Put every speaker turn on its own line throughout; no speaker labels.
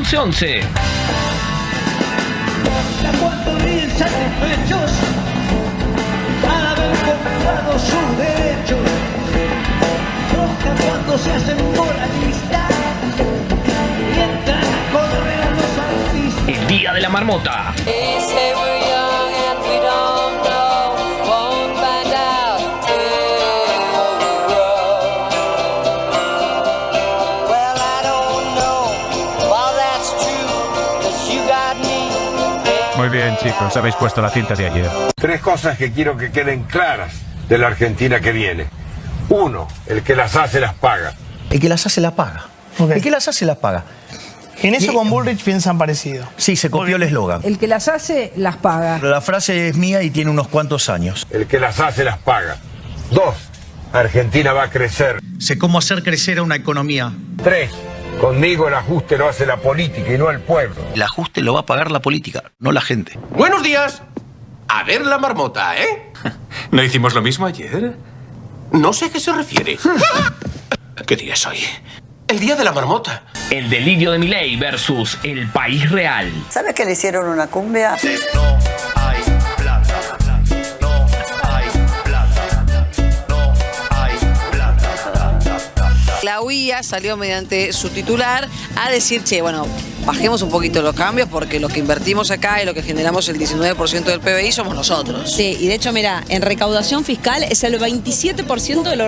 11-11.
Cuando ríen satisfechos al haber comprado sus derechos. Roja cuando se hacen moralistas y entran a correr a los artistas.
El día de la marmota.
Muy bien, chicos, habéis puesto la cinta de ayer.
3 cosas que quiero que queden claras de la Argentina que viene. 1, el que las hace las paga.
El que las hace las paga.
Okay.
El que las hace las paga.
En eso con Bullrich piensan parecido.
Sí, se copió el eslogan.
El que las hace, las paga.
La frase es mía y tiene unos cuantos años.
El que las hace las paga. 2, Argentina va a crecer.
Sé cómo hacer crecer a una economía.
3, conmigo el ajuste lo hace la política y no el pueblo.
El ajuste lo va a pagar la política, no la gente.
Buenos días. A ver la marmota, ¿eh?
¿No hicimos lo mismo ayer?
No sé a qué se refiere.
¿Qué día es hoy?
El día de la marmota.
El delirio de Milei versus el país real.
¿Sabes que le hicieron una cumbia?
No hay plata. No hay plata. No hay plata.
La UIA salió mediante su titular a decir, che, bueno, bajemos un poquito los cambios porque lo que invertimos acá y lo que generamos el 19% del PBI somos nosotros.
Sí, y de hecho, mira, en recaudación fiscal es el 27% de lo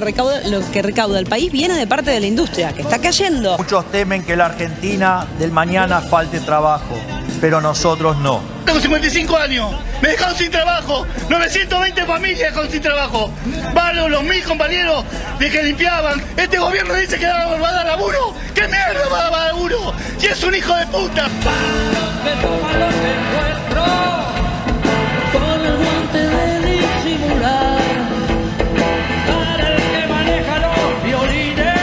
que recauda el país viene de parte de la industria, que está cayendo.
Muchos temen que la Argentina del mañana falte trabajo, pero nosotros no.
Tengo 55 años, me dejaron sin trabajo, 920 familias dejaron sin trabajo. Van los 1000 compañeros de que limpiaban. Este gobierno dice que va a dar laburo. ¿Qué mierda va a dar laburo? Y es un hijo de puta.
Con el guante de disimular. Para el que maneja los violines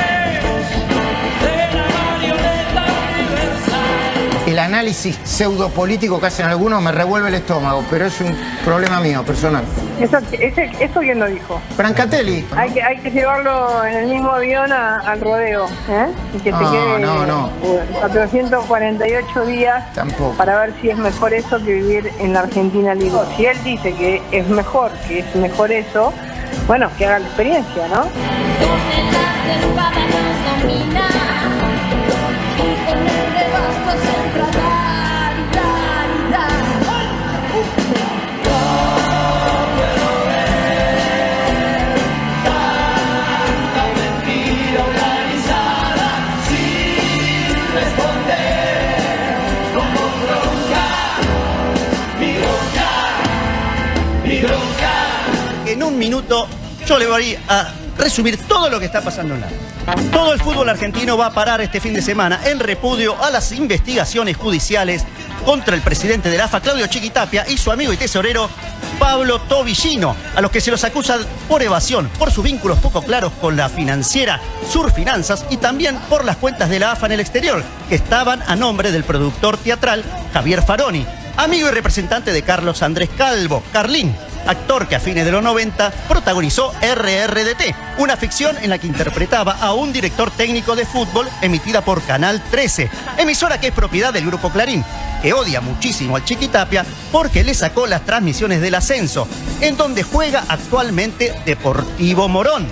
de la marioneta universal.
El análisis pseudopolítico que hacen algunos me revuelve el estómago, pero es un problema mío, personal.
¿Eso quién lo dijo?
Brancatelli.
Hay que llevarlo en el mismo avión al rodeo, ¿eh? Y que te
No,
quede
no.
448 días
Tampoco.
para ver si es mejor eso que vivir en la Argentina libre. Si él dice que es mejor eso, bueno, que haga la experiencia, ¿no?
En un minuto yo le voy a resumir todo lo que está pasando en la AFA. Todo el fútbol argentino va a parar este fin de semana en repudio a las investigaciones judiciales contra el presidente de la AFA, Claudio Chiquitapia, y su amigo y tesorero Pablo Tobillino, a los que se los acusa por evasión, por sus vínculos poco claros con la financiera Surfinanzas y también por las cuentas de la AFA en el exterior, que estaban a nombre del productor teatral Javier Faroni, amigo y representante de Carlos Andrés Calvo, Carlín, actor que a fines de los 90 protagonizó RRDT, una ficción en la que interpretaba a un director técnico de fútbol emitida por Canal 13, emisora que es propiedad del Grupo Clarín, que odia muchísimo al Chiquitapia porque le sacó las transmisiones del ascenso, en donde juega actualmente Deportivo Morón,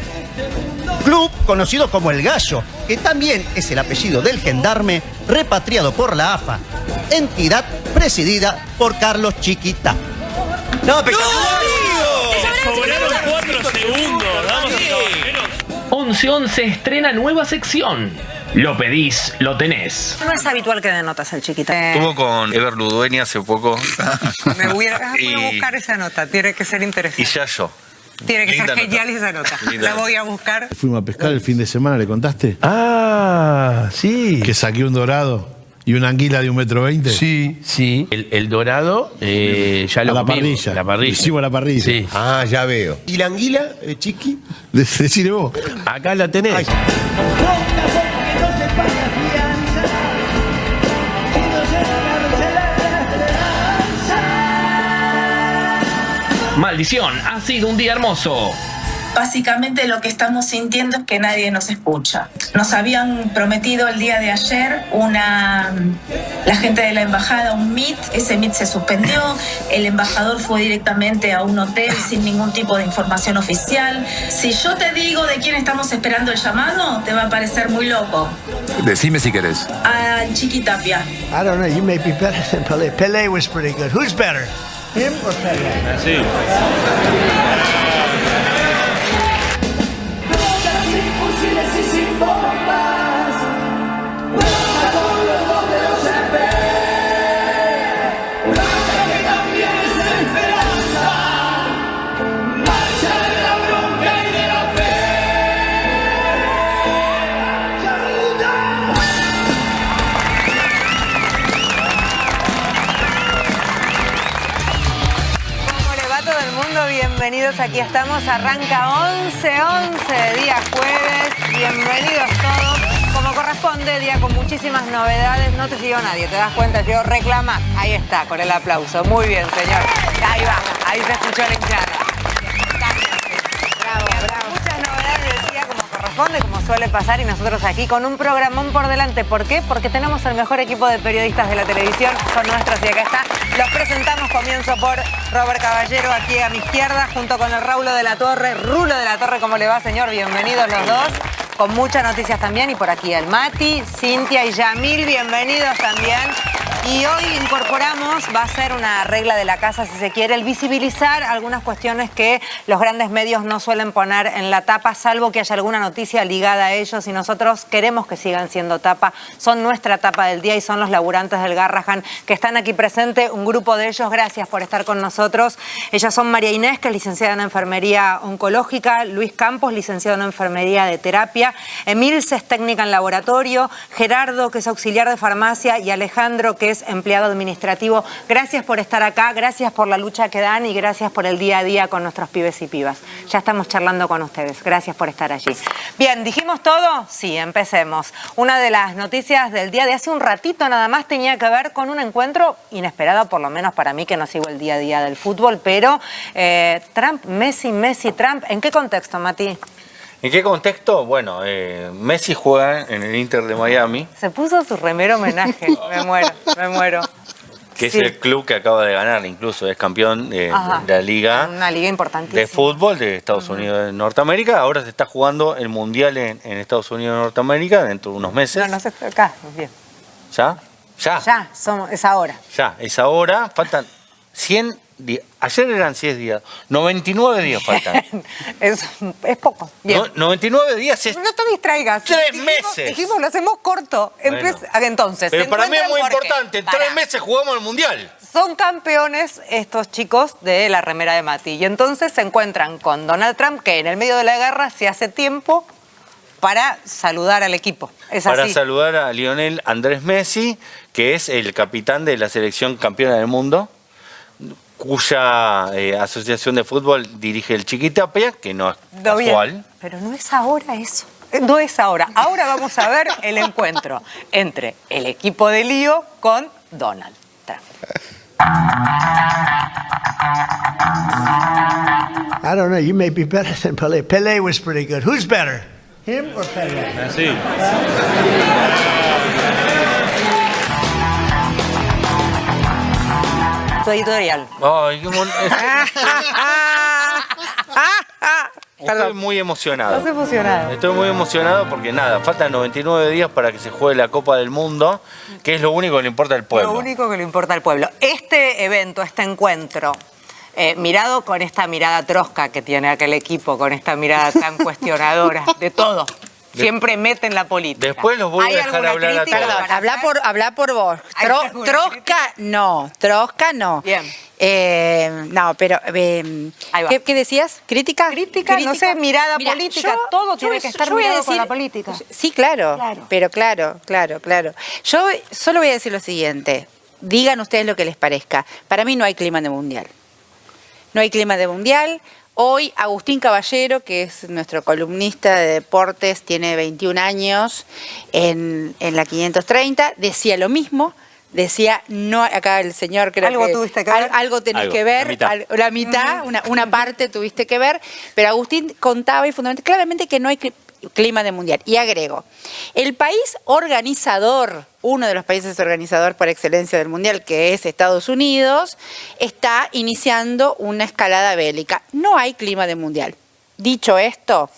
club conocido como El Gallo, que también es el apellido del gendarme repatriado por la AFA, entidad presidida por Carlos Chiquitapia. ¡No, espectacular!
Sobraron 4 segundos. Vamos a
11-11 estrena nueva sección. Lo pedís, lo tenés.
No es habitual que den notas al chiquito.
Estuvo con Ever Ludueña hace poco.
Me voy a
Y-
buscar esa nota, tiene que ser interesante.
Y ya yo.
Tiene que
Linda
ser
nota.
genial esa nota.
Linda
La
nota.
voy a buscar.
Fuimos a pescar el fin de semana, ¿le contaste?
Ah, sí.
Que saqué un dorado y una anguila de 1,20 m.
Sí, sí. El dorado ya lo
A la
comimos,
parrilla.
a la parrilla.
Hicimos a la parrilla.
Sí.
Ah, ya veo. ¿Y la anguila, Chiqui?
Decile vos.
Acá la tenés.
Bronca porque no se paga fianza y no se encarcela.
Maldición, ha sido un día hermoso.
Básicamente lo que estamos sintiendo es que nadie nos escucha. Nos habían prometido el día de ayer la gente de la embajada un meet, ese meet se suspendió, el embajador fue directamente a un hotel sin ningún tipo de información oficial. Si yo te digo de quién estamos esperando el llamado, te va a parecer muy loco.
Decime si querés.
A Chiqui Tapia.
I don't know, you may be better than Pelé. Pelé was pretty good. Who's better? Him or Pelé?
Sí.
Bienvenidos, aquí estamos, arranca 11 día jueves, bienvenidos todos, como corresponde, día con muchísimas novedades, no te siguió nadie, te das cuenta, yo reclama, ahí está, con el aplauso, muy bien señor, ahí va, ahí se escuchó la hinchada. Bravo, bravo. Muchas novedades, decía, como corresponde, como suele pasar, y nosotros aquí con un programón por delante. ¿Por qué? Porque tenemos el mejor equipo de periodistas de la televisión, son nuestros y acá está. Los presentamos, comienzo por Robert Caballero, aquí a mi izquierda, junto con el Rulo de la Torre. Rulo de la Torre, ¿cómo le va, señor? Bienvenidos los dos, con muchas noticias también. Y por aquí el Mati, Cintia y Yamil, bienvenidos también. Y hoy incorporamos, va a ser una regla de la casa si se quiere, el visibilizar algunas cuestiones que los grandes medios no suelen poner en la tapa, salvo que haya alguna noticia ligada a ellos, y nosotros queremos que sigan siendo tapa. Son nuestra tapa del día y son los laburantes del Garrahan que están aquí presentes, un grupo de ellos, gracias por estar con nosotros. Ellas son María Inés, que es licenciada en Enfermería Oncológica, Luis Campos, licenciado en Enfermería de Terapia, Emilce es técnica en laboratorio, Gerardo, que es auxiliar de farmacia, y Alejandro, que es empleado administrativo. Gracias por estar acá, gracias por la lucha que dan y gracias por el día a día con nuestros pibes y pibas. Ya estamos charlando con ustedes, gracias por estar allí. Bien, ¿dijimos todo? Sí, empecemos. Una de las noticias del día de hace un ratito nada más tenía que ver con un encuentro inesperado, por lo menos para mí, que no sigo el día a día del fútbol, pero Trump, Messi, Trump, ¿en qué contexto, Mati?
¿En qué contexto? Bueno, Messi juega en el Inter de Miami.
Se puso su remero homenaje, me muero.
Que sí, es el club que acaba de ganar, incluso es campeón de la liga.
Una liga importantísima.
De fútbol de Estados Unidos de Norteamérica. Ahora se está jugando el Mundial en Estados Unidos de Norteamérica dentro de unos meses.
No sé, acá, bien.
¿Ya?
Es ahora.
Ya, es ahora. Faltan 100 días. Ayer eran 100 días. 99 días faltan.
es poco. Bien.
99 días es...
No te distraigas.
3 meses.
Dijimos, lo hacemos corto.
Bueno.
Entonces.
Pero para mí es muy importante. En 3 meses jugamos el Mundial.
Son campeones estos chicos de la remera de Mati. Y entonces se encuentran con Donald Trump, que en el medio de la guerra se hace tiempo para saludar al equipo.
Para saludar a Lionel Andrés Messi, que es el capitán de la selección campeona del mundo, cuya asociación de fútbol dirige el Chiqui Tapia, que no es casual.
Pero no es ahora eso. No es ahora. Ahora vamos a ver el encuentro entre el equipo de lío con Donald Trump.
I don't know, you may be better than Pelé. Pelé was pretty good. Who's better? Him or Pelé?
Sí.
Tu editorial.
Ay, qué Estoy muy emocionado.
¿Estás emocionado?
Estoy muy emocionado porque nada, faltan 99 días para que se juegue la Copa del Mundo, que es lo único que le importa al pueblo.
Lo único que le importa al pueblo. Este evento, este encuentro, mirado con esta mirada trosca que tiene aquel equipo, con esta mirada tan cuestionadora de todo. Siempre meten la política.
Después los voy a dejar hablar a todos.
Perdón, habla por vos. Trosca no.
Bien.
No, pero ¿qué decías? ¿Crítica?
Crítica, no sé, mirada política. Todo tiene que estar mirado con la política.
Sí, claro. Pero claro. Yo solo voy a decir lo siguiente. Digan ustedes lo que les parezca. Para mí no hay clima de mundial. No hay clima de mundial. Hoy Agustín Caballero, que es nuestro columnista de deportes, tiene 21 años en la 530, decía lo mismo. Decía, no, acá el señor creo
algo
que...
tuviste que ver.
Algo tenés que ver, la mitad, una parte tuviste que ver, pero Agustín contaba y fundamentalmente claramente que no hay... clima de mundial. Y agrego, el país organizador, uno de los países organizador por excelencia del mundial, que es Estados Unidos, está iniciando una escalada bélica. No hay clima de mundial. Dicho esto,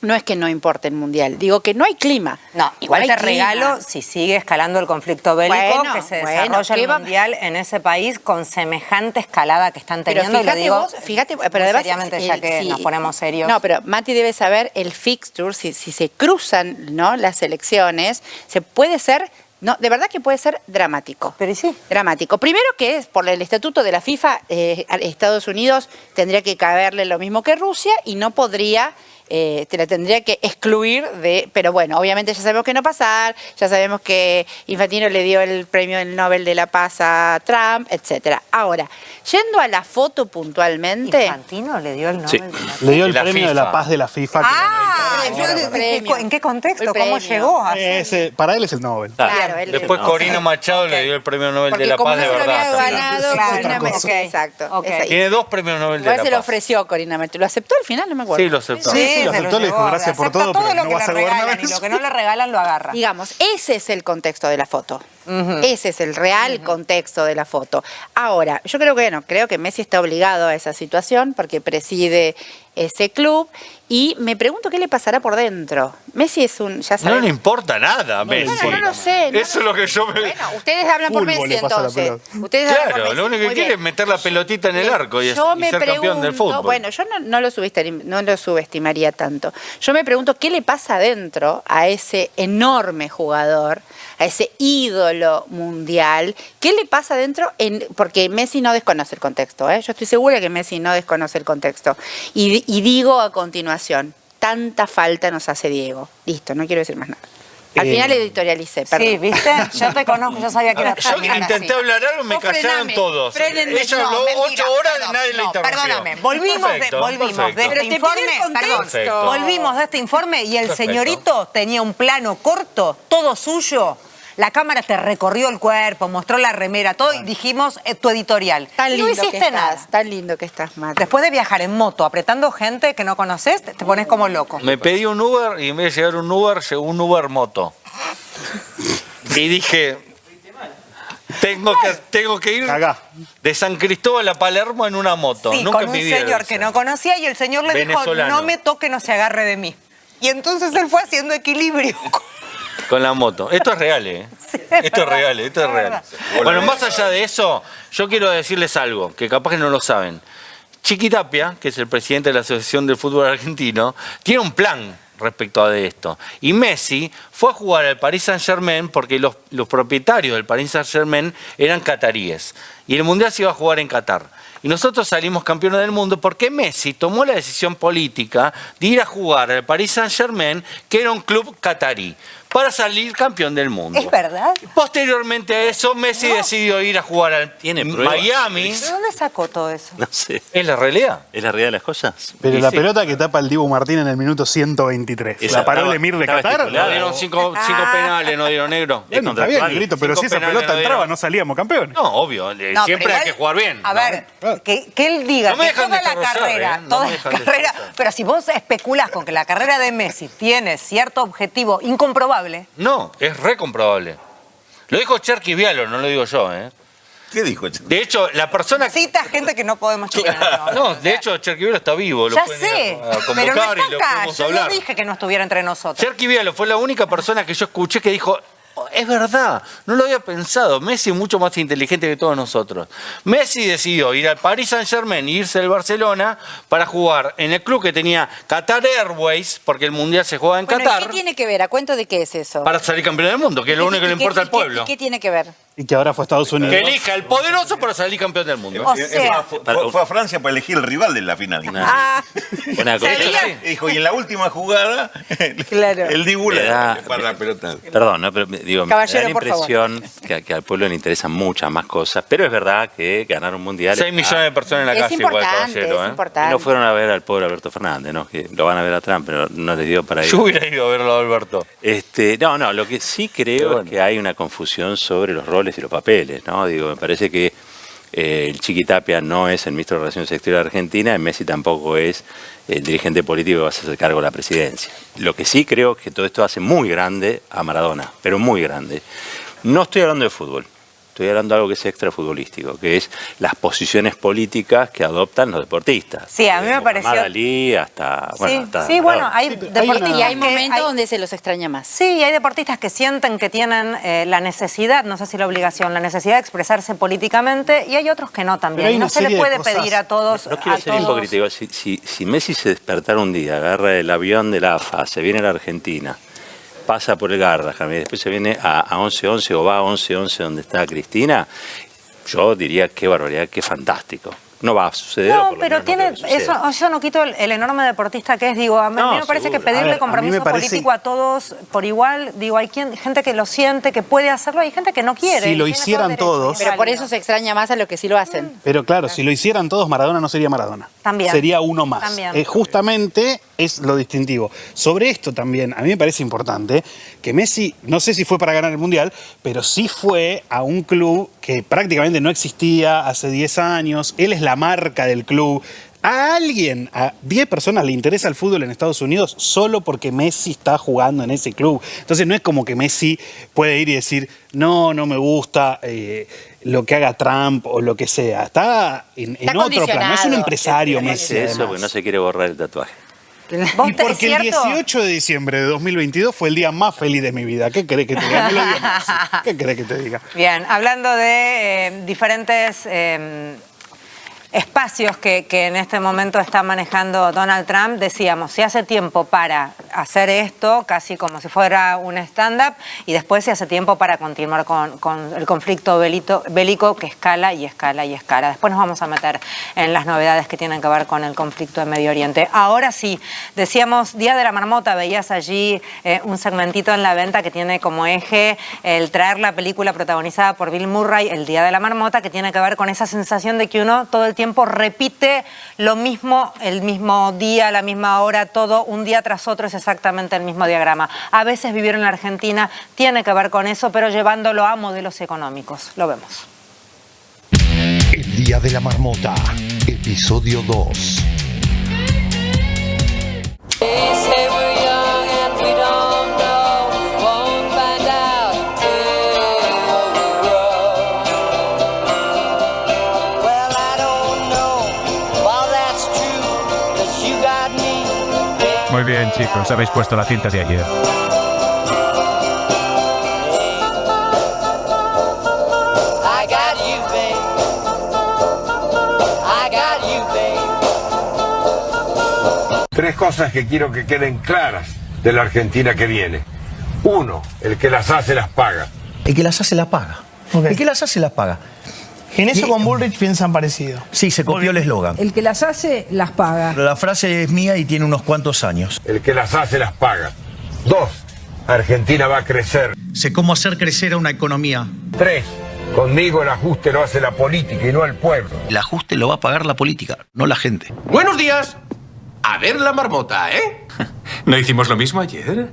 no es que no importe el mundial, digo que no hay clima.
No, igual
hay
te
clima.
regalo si sigue escalando el conflicto bélico,
Bueno,
que se
bueno,
desarrolla
¿qué
el
va-
mundial en ese país con semejante escalada que están
Pero
teniendo.
fíjate
y le digo,
vos, fíjate, pero
muy
además,
seriamente, ya que
sí.
nos ponemos serios.
No, pero Mati debe saber el fixture, si se cruzan, ¿no?, las elecciones, se puede ser, no, de verdad que puede ser dramático.
Pero sí.
Dramático. Primero que es por el estatuto de la FIFA, Estados Unidos tendría que caberle lo mismo que Rusia y no podría, te la tendría que excluir de, pero bueno, obviamente ya sabemos que no pasar, ya sabemos que Infantino le dio el premio del Nobel de la Paz a Trump, etcétera. Ahora, yendo a la foto puntualmente.
Infantino le dio el Nobel.
Sí. Le dio el premio de la paz de la FIFA.
¿En qué contexto?
El
¿Cómo
premio.
llegó a
Para él es el Nobel.
Claro, él-
Después Corina Machado le dio el premio Nobel
Porque
de la
como
Paz
no
de
se lo había
verdad.
ganado,
Claro,
Corina
otra cosa.
exacto.
Ok.
exacto.
Tiene 2 premios Nobel de
Igual
la
se lo
Paz.
ofreció Corina Machado. ¿Lo aceptó al final? No me acuerdo.
Sí, lo aceptó.
Sí, lo aceptó, le dijo
llevó,
gracias por
acepta
todo, pero
lo
no
que
vas
le
a gobernar
regalan y lo que no le regalan lo agarra.
Digamos, ese es el contexto de la foto. Ese es el real contexto de la foto. Ahora, yo creo que Messi está obligado a esa situación porque preside ese club y me pregunto qué le pasará por dentro. Messi es un, ya
No
sabemos.
le importa nada, Messi.
Bueno, no lo sé. no
Eso es lo que yo me...
Bueno, ustedes hablan por
Fútbol
Messi
le pasa la
entonces.
pelota.
Ustedes hablan por
Claro,
Messi.
lo único que
Muy
quiere
bien.
es meter la pelotita en el arco y
Yo me
ser campeón del fútbol.
bueno, yo no lo subestimaría tanto. Yo me pregunto qué le pasa adentro a ese enorme jugador, a ese ídolo mundial. ¿Qué le pasa adentro? Porque Messi no desconoce el contexto. Yo estoy segura que Messi no desconoce el contexto. Y digo a continuación, tanta falta nos hace Diego. Listo, no quiero decir más nada. Al final editorialicé, perdón.
Sí, ¿viste? Yo te conozco, yo sabía que era
Yo intenté hablar algo, me
Vos
callaron
frename,
todos.
frenenme.
Ella
No,
habló
mentira,
8 horas
perdón,
y nadie le
no,
interrumpió.
Perdóname, volvimos
Perfecto,
de
perfecto.
este informe,
contexto.
volvimos de este informe y el
Perfecto.
señorito tenía un plano corto, todo suyo. La cámara te recorrió el cuerpo, mostró la remera, todo, y dijimos tu editorial.
Tan
Y
lindo
no hiciste
que estás,
nada.
tan lindo que estás, Mati.
Después de viajar en moto, apretando gente que no conoces, te pones como loco.
Me pedí un Uber y en vez de llegar un Uber, llegó un Uber moto. Y dije, tengo que ir de San Cristóbal a Palermo en una moto.
Sí,
Nunca
con
en
un
mi vida
señor
lo
que
hice.
no conocía y el señor le dijo,
Venezolano.
no me toque, no se agarre de mí. Y entonces él fue haciendo equilibrio.
Con la moto. Esto es real, ¿eh? Esto es real, esto es real. Bueno, más allá de eso, yo quiero decirles algo, que capaz que no lo saben. Chiquitapia, que es el presidente de la Asociación del Fútbol Argentino, tiene un plan respecto a esto. Y Messi fue a jugar al Paris Saint-Germain porque los propietarios del Paris Saint-Germain eran cataríes. Y el Mundial se iba a jugar en Qatar. Y nosotros salimos campeones del mundo porque Messi tomó la decisión política de ir a jugar al Paris Saint-Germain, que era un club catarí, para salir campeón del mundo.
¿Es verdad?
Posteriormente a eso, Messi decidió ir a jugar al Miami.
¿De dónde sacó todo eso?
No sé.
¿Es la realidad?
¿Es la realidad de las cosas?
Pero
Y
la
sí.
pelota que tapa el Dibu Martín en el minuto 123.
Esa
¿La paró
estaba-
el Emir de
estaba
Qatar?
estipulada.
No dieron cinco penales, no dieron negro.
Bueno, está bien, Negrito, pero si
Cinco
esa
penales
pelota
no
entraba
dieron.
no salíamos campeones.
No, obvio.
No,
siempre
pero
hay que
igual,
jugar bien.
A
¿no?
ver, que él diga
No me
que
dejan
toda la
desarrollar,
carrera,
no
toda
me
la
dejan
carrera,
desarrollar.
pero si vos especulás con que la carrera de Messi tiene cierto objetivo incomprobable,
No, es recomprobable. Lo dijo Cherky Vialo, no lo digo yo, ¿eh?
¿Qué dijo?
De hecho, la persona...
cita gente que no podemos chequear.
No, de hecho, Cherky Vialo está vivo. Lo
Ya
pueden
sé,
ir a
pero no
convocar y
está
lo
acá.
podemos
Yo
hablar.
no dije que no estuviera entre nosotros.
Cherky Vialo fue la única persona que yo escuché que dijo, "Oh, es verdad, no lo había pensado, Messi es mucho más inteligente que todos nosotros". Messi decidió ir al Paris Saint-Germain e irse al Barcelona para jugar en el club que tenía Qatar Airways, porque el Mundial se juega en
Bueno, ¿y
Qatar,
qué tiene que ver? ¿A cuento de qué es eso?
para salir campeón del mundo, que es lo único que le importa al pueblo.
¿Y qué tiene que ver?
Y que ahora fue a Estados Unidos.
Que elija el poderoso para salir campeón del mundo.
O sea,
Fue a Francia para elegir el rival de la final.
ah,
Una cosa.
¿sabía?
Y dijo, y en la última jugada,
Claro.
el Dibu
Le da-
le para la pelota.
Perdón, ¿no? Pero digo, me
Caballero,
da la
por favor.
impresión que al pueblo le interesan muchas más cosas, pero es verdad que ganar un mundial.
6 millones de personas en la
Es
calle igual,
importante,
caballero.
es
¿eh?
importante.
Y no fueron a ver al pobre Alberto Fernández, ¿no? Que lo van a ver a Trump, pero no les dio para ir.
Yo hubiera ido a verlo a Alberto.
No, lo que sí creo es que hay una confusión sobre los roles y los papeles, ¿no? Digo, me parece que El Chiqui Tapia no es el ministro de Relaciones Exteriores de Argentina, y Messi tampoco es el dirigente político que va a hacer cargo de la presidencia. Lo que sí creo es que todo esto hace muy grande a Maradona, pero muy grande. No estoy hablando de fútbol. Estoy hablando de algo que es extrafutbolístico, que es las posiciones políticas que adoptan los deportistas.
Sí, a mí me pareció...
Ali hasta...
hay deportistas
y hay momentos donde se los extraña más.
Sí, y hay deportistas que sienten que tienen la necesidad, no sé si la obligación, la necesidad de expresarse políticamente, y hay otros que no también. Y no se les puede pedir a todos...
No quiero ser hipócrita, digo, si Messi se despertara un día, agarra el avión de la AFA, se viene a la Argentina, pasa por el Garrahan y después se viene a 11-11 o va a 11-11 donde está Cristina, yo diría qué barbaridad, qué fantástico. No va a suceder.
No, pero tiene eso. Yo no quito el enorme deportista que es. Digo, a mí me parece que pedirle compromiso político a todos por igual. Digo, hay gente que lo siente, que puede hacerlo, hay gente que no quiere.
Si lo hicieran todos.
Pero por eso se extraña más a los que sí lo hacen.
Pero claro, si lo hicieran todos, Maradona no sería Maradona.
También.
Sería uno más.
También.
Justamente es lo distintivo. Sobre esto también, a mí me parece importante que Messi, no sé si fue para ganar el Mundial, pero sí fue a un club que prácticamente no existía hace 10 años. Él es la marca del club. A 10 personas le interesa el fútbol en Estados Unidos solo porque Messi está jugando en ese club. Entonces no es como que Messi puede ir y decir, no me gusta lo que haga Trump o lo que sea. Está en otro plano. Es un empresario Messi.
Eso porque no se quiere borrar el tatuaje.
Y porque el 18 de diciembre de 2022 fue el día más feliz de mi vida. ¿Qué querés que te diga? Me lo dio Messi. ¿Qué querés que te diga?
Bien, hablando de diferentes espacios que en este momento está manejando Donald Trump, decíamos, se hace tiempo para hacer esto, casi como si fuera un stand-up, y después se hace tiempo para continuar con el conflicto bélico que escala y escala y escala. Después nos vamos a meter en las novedades que tienen que ver con el conflicto de Medio Oriente. Ahora sí, decíamos, Día de la Marmota, veías allí un segmentito en la venta que tiene como eje el traer la película protagonizada por Bill Murray, El Día de la Marmota, que tiene que ver con esa sensación de que uno todo el tiempo repite lo mismo, el mismo día, la misma hora, todo un día tras otro es exactamente el mismo diagrama. A veces vivir en la Argentina tiene que ver con eso, pero llevándolo a modelos económicos. Lo vemos.
El Día de la Marmota, episodio 2.
Muy bien, chicos, habéis puesto la cinta de ayer.
Tres cosas que quiero que queden claras de la Argentina que viene. Uno, el que las hace las paga.
El que las hace las paga. El que las hace las paga.
En eso con Bullrich piensan parecido.
Sí, se copió el eslogan.
El que las hace, las paga.
Pero la frase es mía y tiene unos cuantos años.
El que las hace las paga. Dos, Argentina va a crecer.
Sé cómo hacer crecer a una economía.
Tres, conmigo el ajuste lo hace la política y no el pueblo.
El ajuste lo va a pagar la política, no la gente.
Buenos días. A ver la marmota, ¿eh?
¿No hicimos lo mismo ayer?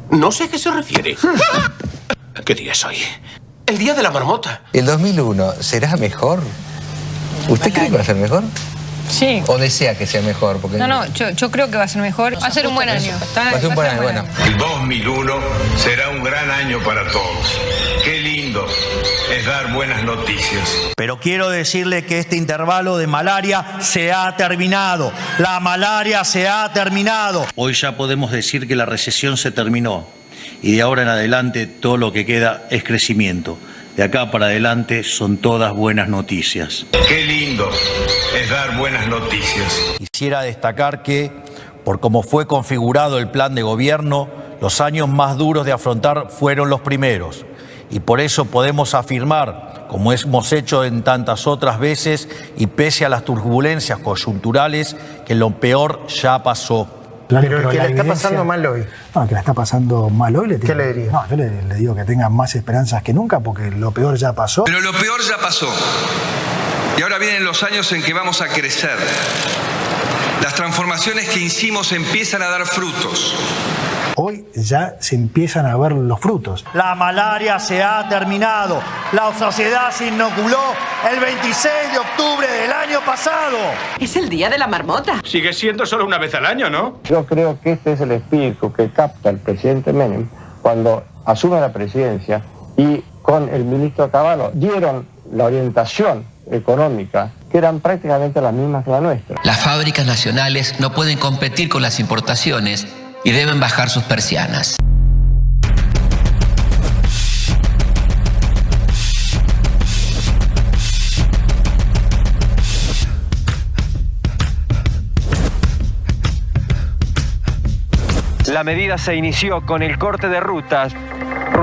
No sé a qué se refiere.
¿Qué día es hoy?
El día de la marmota.
¿El 2001 será mejor? ¿Usted cree que va a ser mejor?
Sí.
¿O desea que sea mejor? Porque
Yo creo que va a ser mejor. Va a ser un buen año.
Va a ser un buen año, bueno.
El 2001 será un gran año para todos. Qué lindo es dar buenas noticias.
Pero quiero decirle que este intervalo de malaria se ha terminado. La malaria se ha terminado. Hoy ya podemos decir que la recesión se terminó. Y de ahora en adelante todo lo que queda es crecimiento. De acá para adelante son todas buenas noticias.
Qué lindo es dar buenas noticias.
Quisiera destacar que, por cómo fue configurado el plan de gobierno, los años más duros de afrontar fueron los primeros. Y por eso podemos afirmar, como hemos hecho en tantas otras veces, y pese a las turbulencias coyunturales, que lo peor ya pasó.
Claro, pero el que la está pasando mal hoy.
No, el que la está pasando mal hoy,
¿qué le diría?
No, yo le digo que tenga más esperanzas que nunca porque lo peor ya pasó.
Pero lo peor ya pasó. Y ahora vienen los años en que vamos a crecer. Las transformaciones que hicimos empiezan a dar frutos.
Hoy ya se empiezan a ver los frutos.
La malaria se ha terminado. La sociedad se inoculó el 26 de octubre del año pasado.
Es el día de la marmota.
Sigue siendo solo una vez al año, ¿no?
Yo creo que este es el espíritu que capta el presidente Menem cuando asume la presidencia y con el ministro Cavallo dieron la orientación económica que eran prácticamente las mismas que la nuestra.
Las fábricas nacionales no pueden competir con las importaciones y deben bajar sus persianas.
La medida se inició con el corte de rutas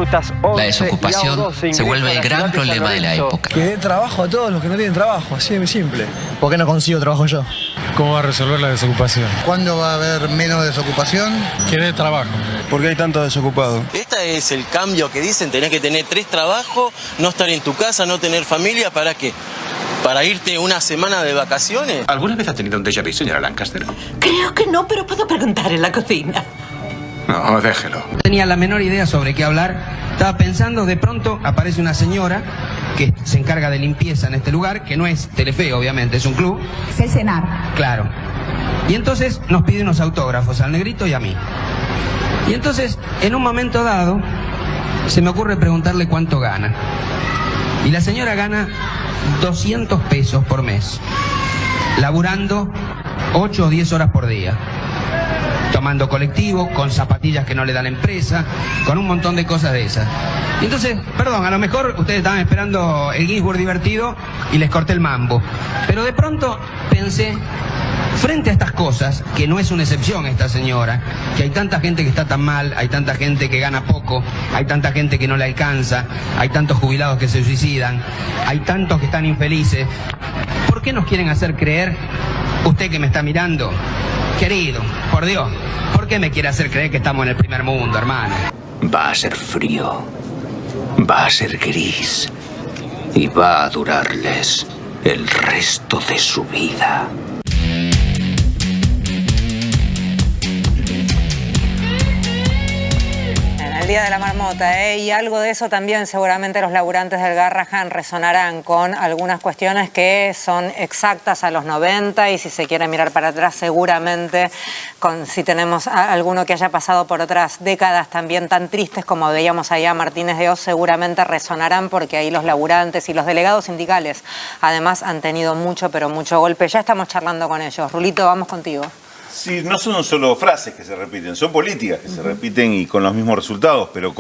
11
La desocupación
y A12
se vuelve el gran problema de la época.
Que dé trabajo a todos los que no tienen trabajo, así de simple. ¿Por qué no consigo trabajo yo?
¿Cómo va a resolver la desocupación?
¿Cuándo va a haber menos desocupación?
Que dé trabajo. ¿Por qué hay tanto desocupado?
Este es el cambio que dicen, tenés que tener 3 trabajos, no estar en tu casa, no tener familia, ¿para qué? ¿Para irte una semana de vacaciones?
¿Alguna vez ha tenido un déjà vu, señora Lancaster?
Creo que no, pero puedo preguntar en la cocina.
No, déjelo.
No tenía la menor idea sobre qué hablar. Estaba pensando, de pronto aparece una señora que se encarga de limpieza en este lugar, que no es Telefe, obviamente, es un club.
Sé cenar.
Claro. Y entonces nos pide unos autógrafos al negrito y a mí. Y entonces, en un momento dado, se me ocurre preguntarle cuánto gana. Y la señora gana 200 pesos por mes, laburando 8 o 10 horas por día, tomando colectivo, con zapatillas que no le da la empresa, con un montón de cosas de esas. Y entonces, perdón, a lo mejor ustedes estaban esperando el Ginsburg divertido y les corté el mambo. Pero de pronto pensé, frente a estas cosas, que no es una excepción esta señora, que hay tanta gente que está tan mal, hay tanta gente que gana poco, hay tanta gente que no le alcanza, hay tantos jubilados que se suicidan, hay tantos que están infelices, ¿por qué nos quieren hacer creer, usted que me está mirando, querido, por Dios, ¿por qué me quiere hacer creer que estamos en el primer mundo, hermano?
Va a ser frío, va a ser gris y va a durarles el resto de su vida.
El Día de la Marmota, y algo de eso también seguramente los laburantes del Garrahan resonarán con algunas cuestiones que son exactas a los 90 y si se quiere mirar para atrás seguramente si tenemos a alguno que haya pasado por otras décadas también tan tristes como veíamos allá a Martínez de Oz, seguramente resonarán porque ahí los laburantes y los delegados sindicales además han tenido mucho pero mucho golpe. Ya estamos charlando con ellos. Rulito, vamos contigo.
Sí, no son solo frases que se repiten, son políticas que se repiten y con los mismos resultados, pero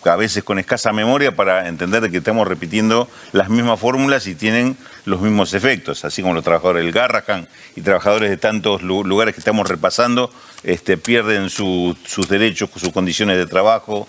a veces con escasa memoria para entender que estamos repitiendo las mismas fórmulas y tienen los mismos efectos, así como los trabajadores del Garrahan y trabajadores de tantos lugares que estamos repasando pierden sus derechos, sus condiciones de trabajo.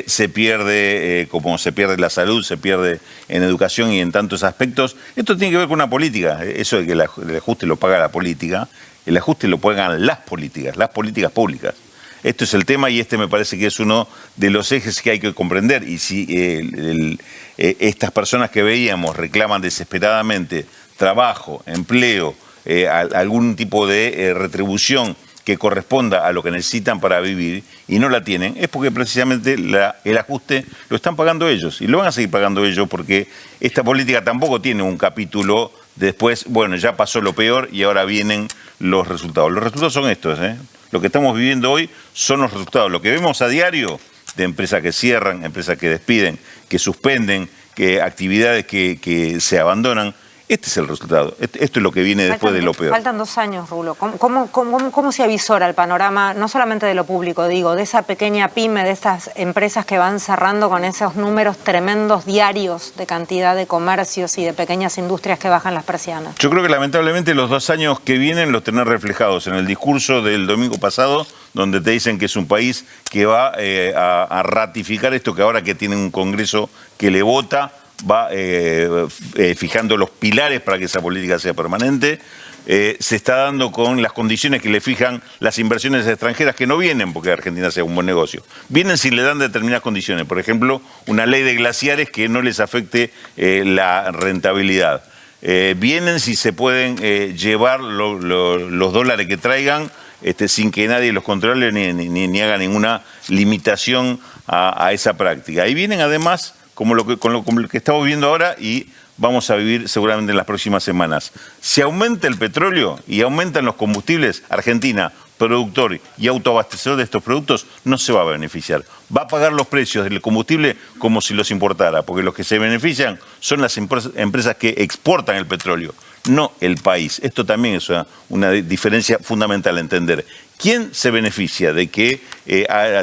Se pierde, como se pierde la salud, se pierde en educación y en tantos aspectos. Esto tiene que ver con una política, eso de que el ajuste lo paga la política, el ajuste lo pagan las políticas públicas. Esto es el tema y me parece que es uno de los ejes que hay que comprender. Y si estas personas que veíamos reclaman desesperadamente trabajo, empleo, algún tipo de retribución que corresponda a lo que necesitan para vivir y no la tienen, es porque precisamente el ajuste lo están pagando ellos y lo van a seguir pagando ellos porque esta política tampoco tiene un capítulo después, bueno, ya pasó lo peor y ahora vienen los resultados. Los resultados son estos, Lo que estamos viviendo hoy son los resultados. Lo que vemos a diario de empresas que cierran, empresas que despiden, que suspenden, que actividades que se abandonan, este es el resultado. Esto es lo que viene después de lo peor.
Faltan 2 años, Rulo. ¿Cómo se avisora el panorama, no solamente de lo público, digo, de esa pequeña pyme, de estas empresas que van cerrando con esos números tremendos diarios de cantidad de comercios y de pequeñas industrias que bajan las persianas?
Yo creo que lamentablemente los 2 años que vienen los tenés reflejados en el discurso del domingo pasado, donde te dicen que es un país que va a ratificar esto, que ahora que tiene un Congreso que le vota, va fijando los pilares para que esa política sea permanente. Se está dando con las condiciones que le fijan las inversiones extranjeras que no vienen porque Argentina sea un buen negocio. Vienen si le dan determinadas condiciones. Por ejemplo, una ley de glaciares que no les afecte la rentabilidad. Vienen si se pueden llevar los dólares que traigan sin que nadie los controle ni haga ninguna limitación a esa práctica. Y vienen además, como lo que estamos viendo ahora y vamos a vivir seguramente en las próximas semanas. Si aumenta el petróleo y aumentan los combustibles, Argentina, productor y autoabastecedor de estos productos, no se va a beneficiar. Va a pagar los precios del combustible como si los importara, porque los que se benefician son las empresas que exportan el petróleo, no el país. Esto también es una diferencia fundamental a entender. ¿Quién se beneficia de que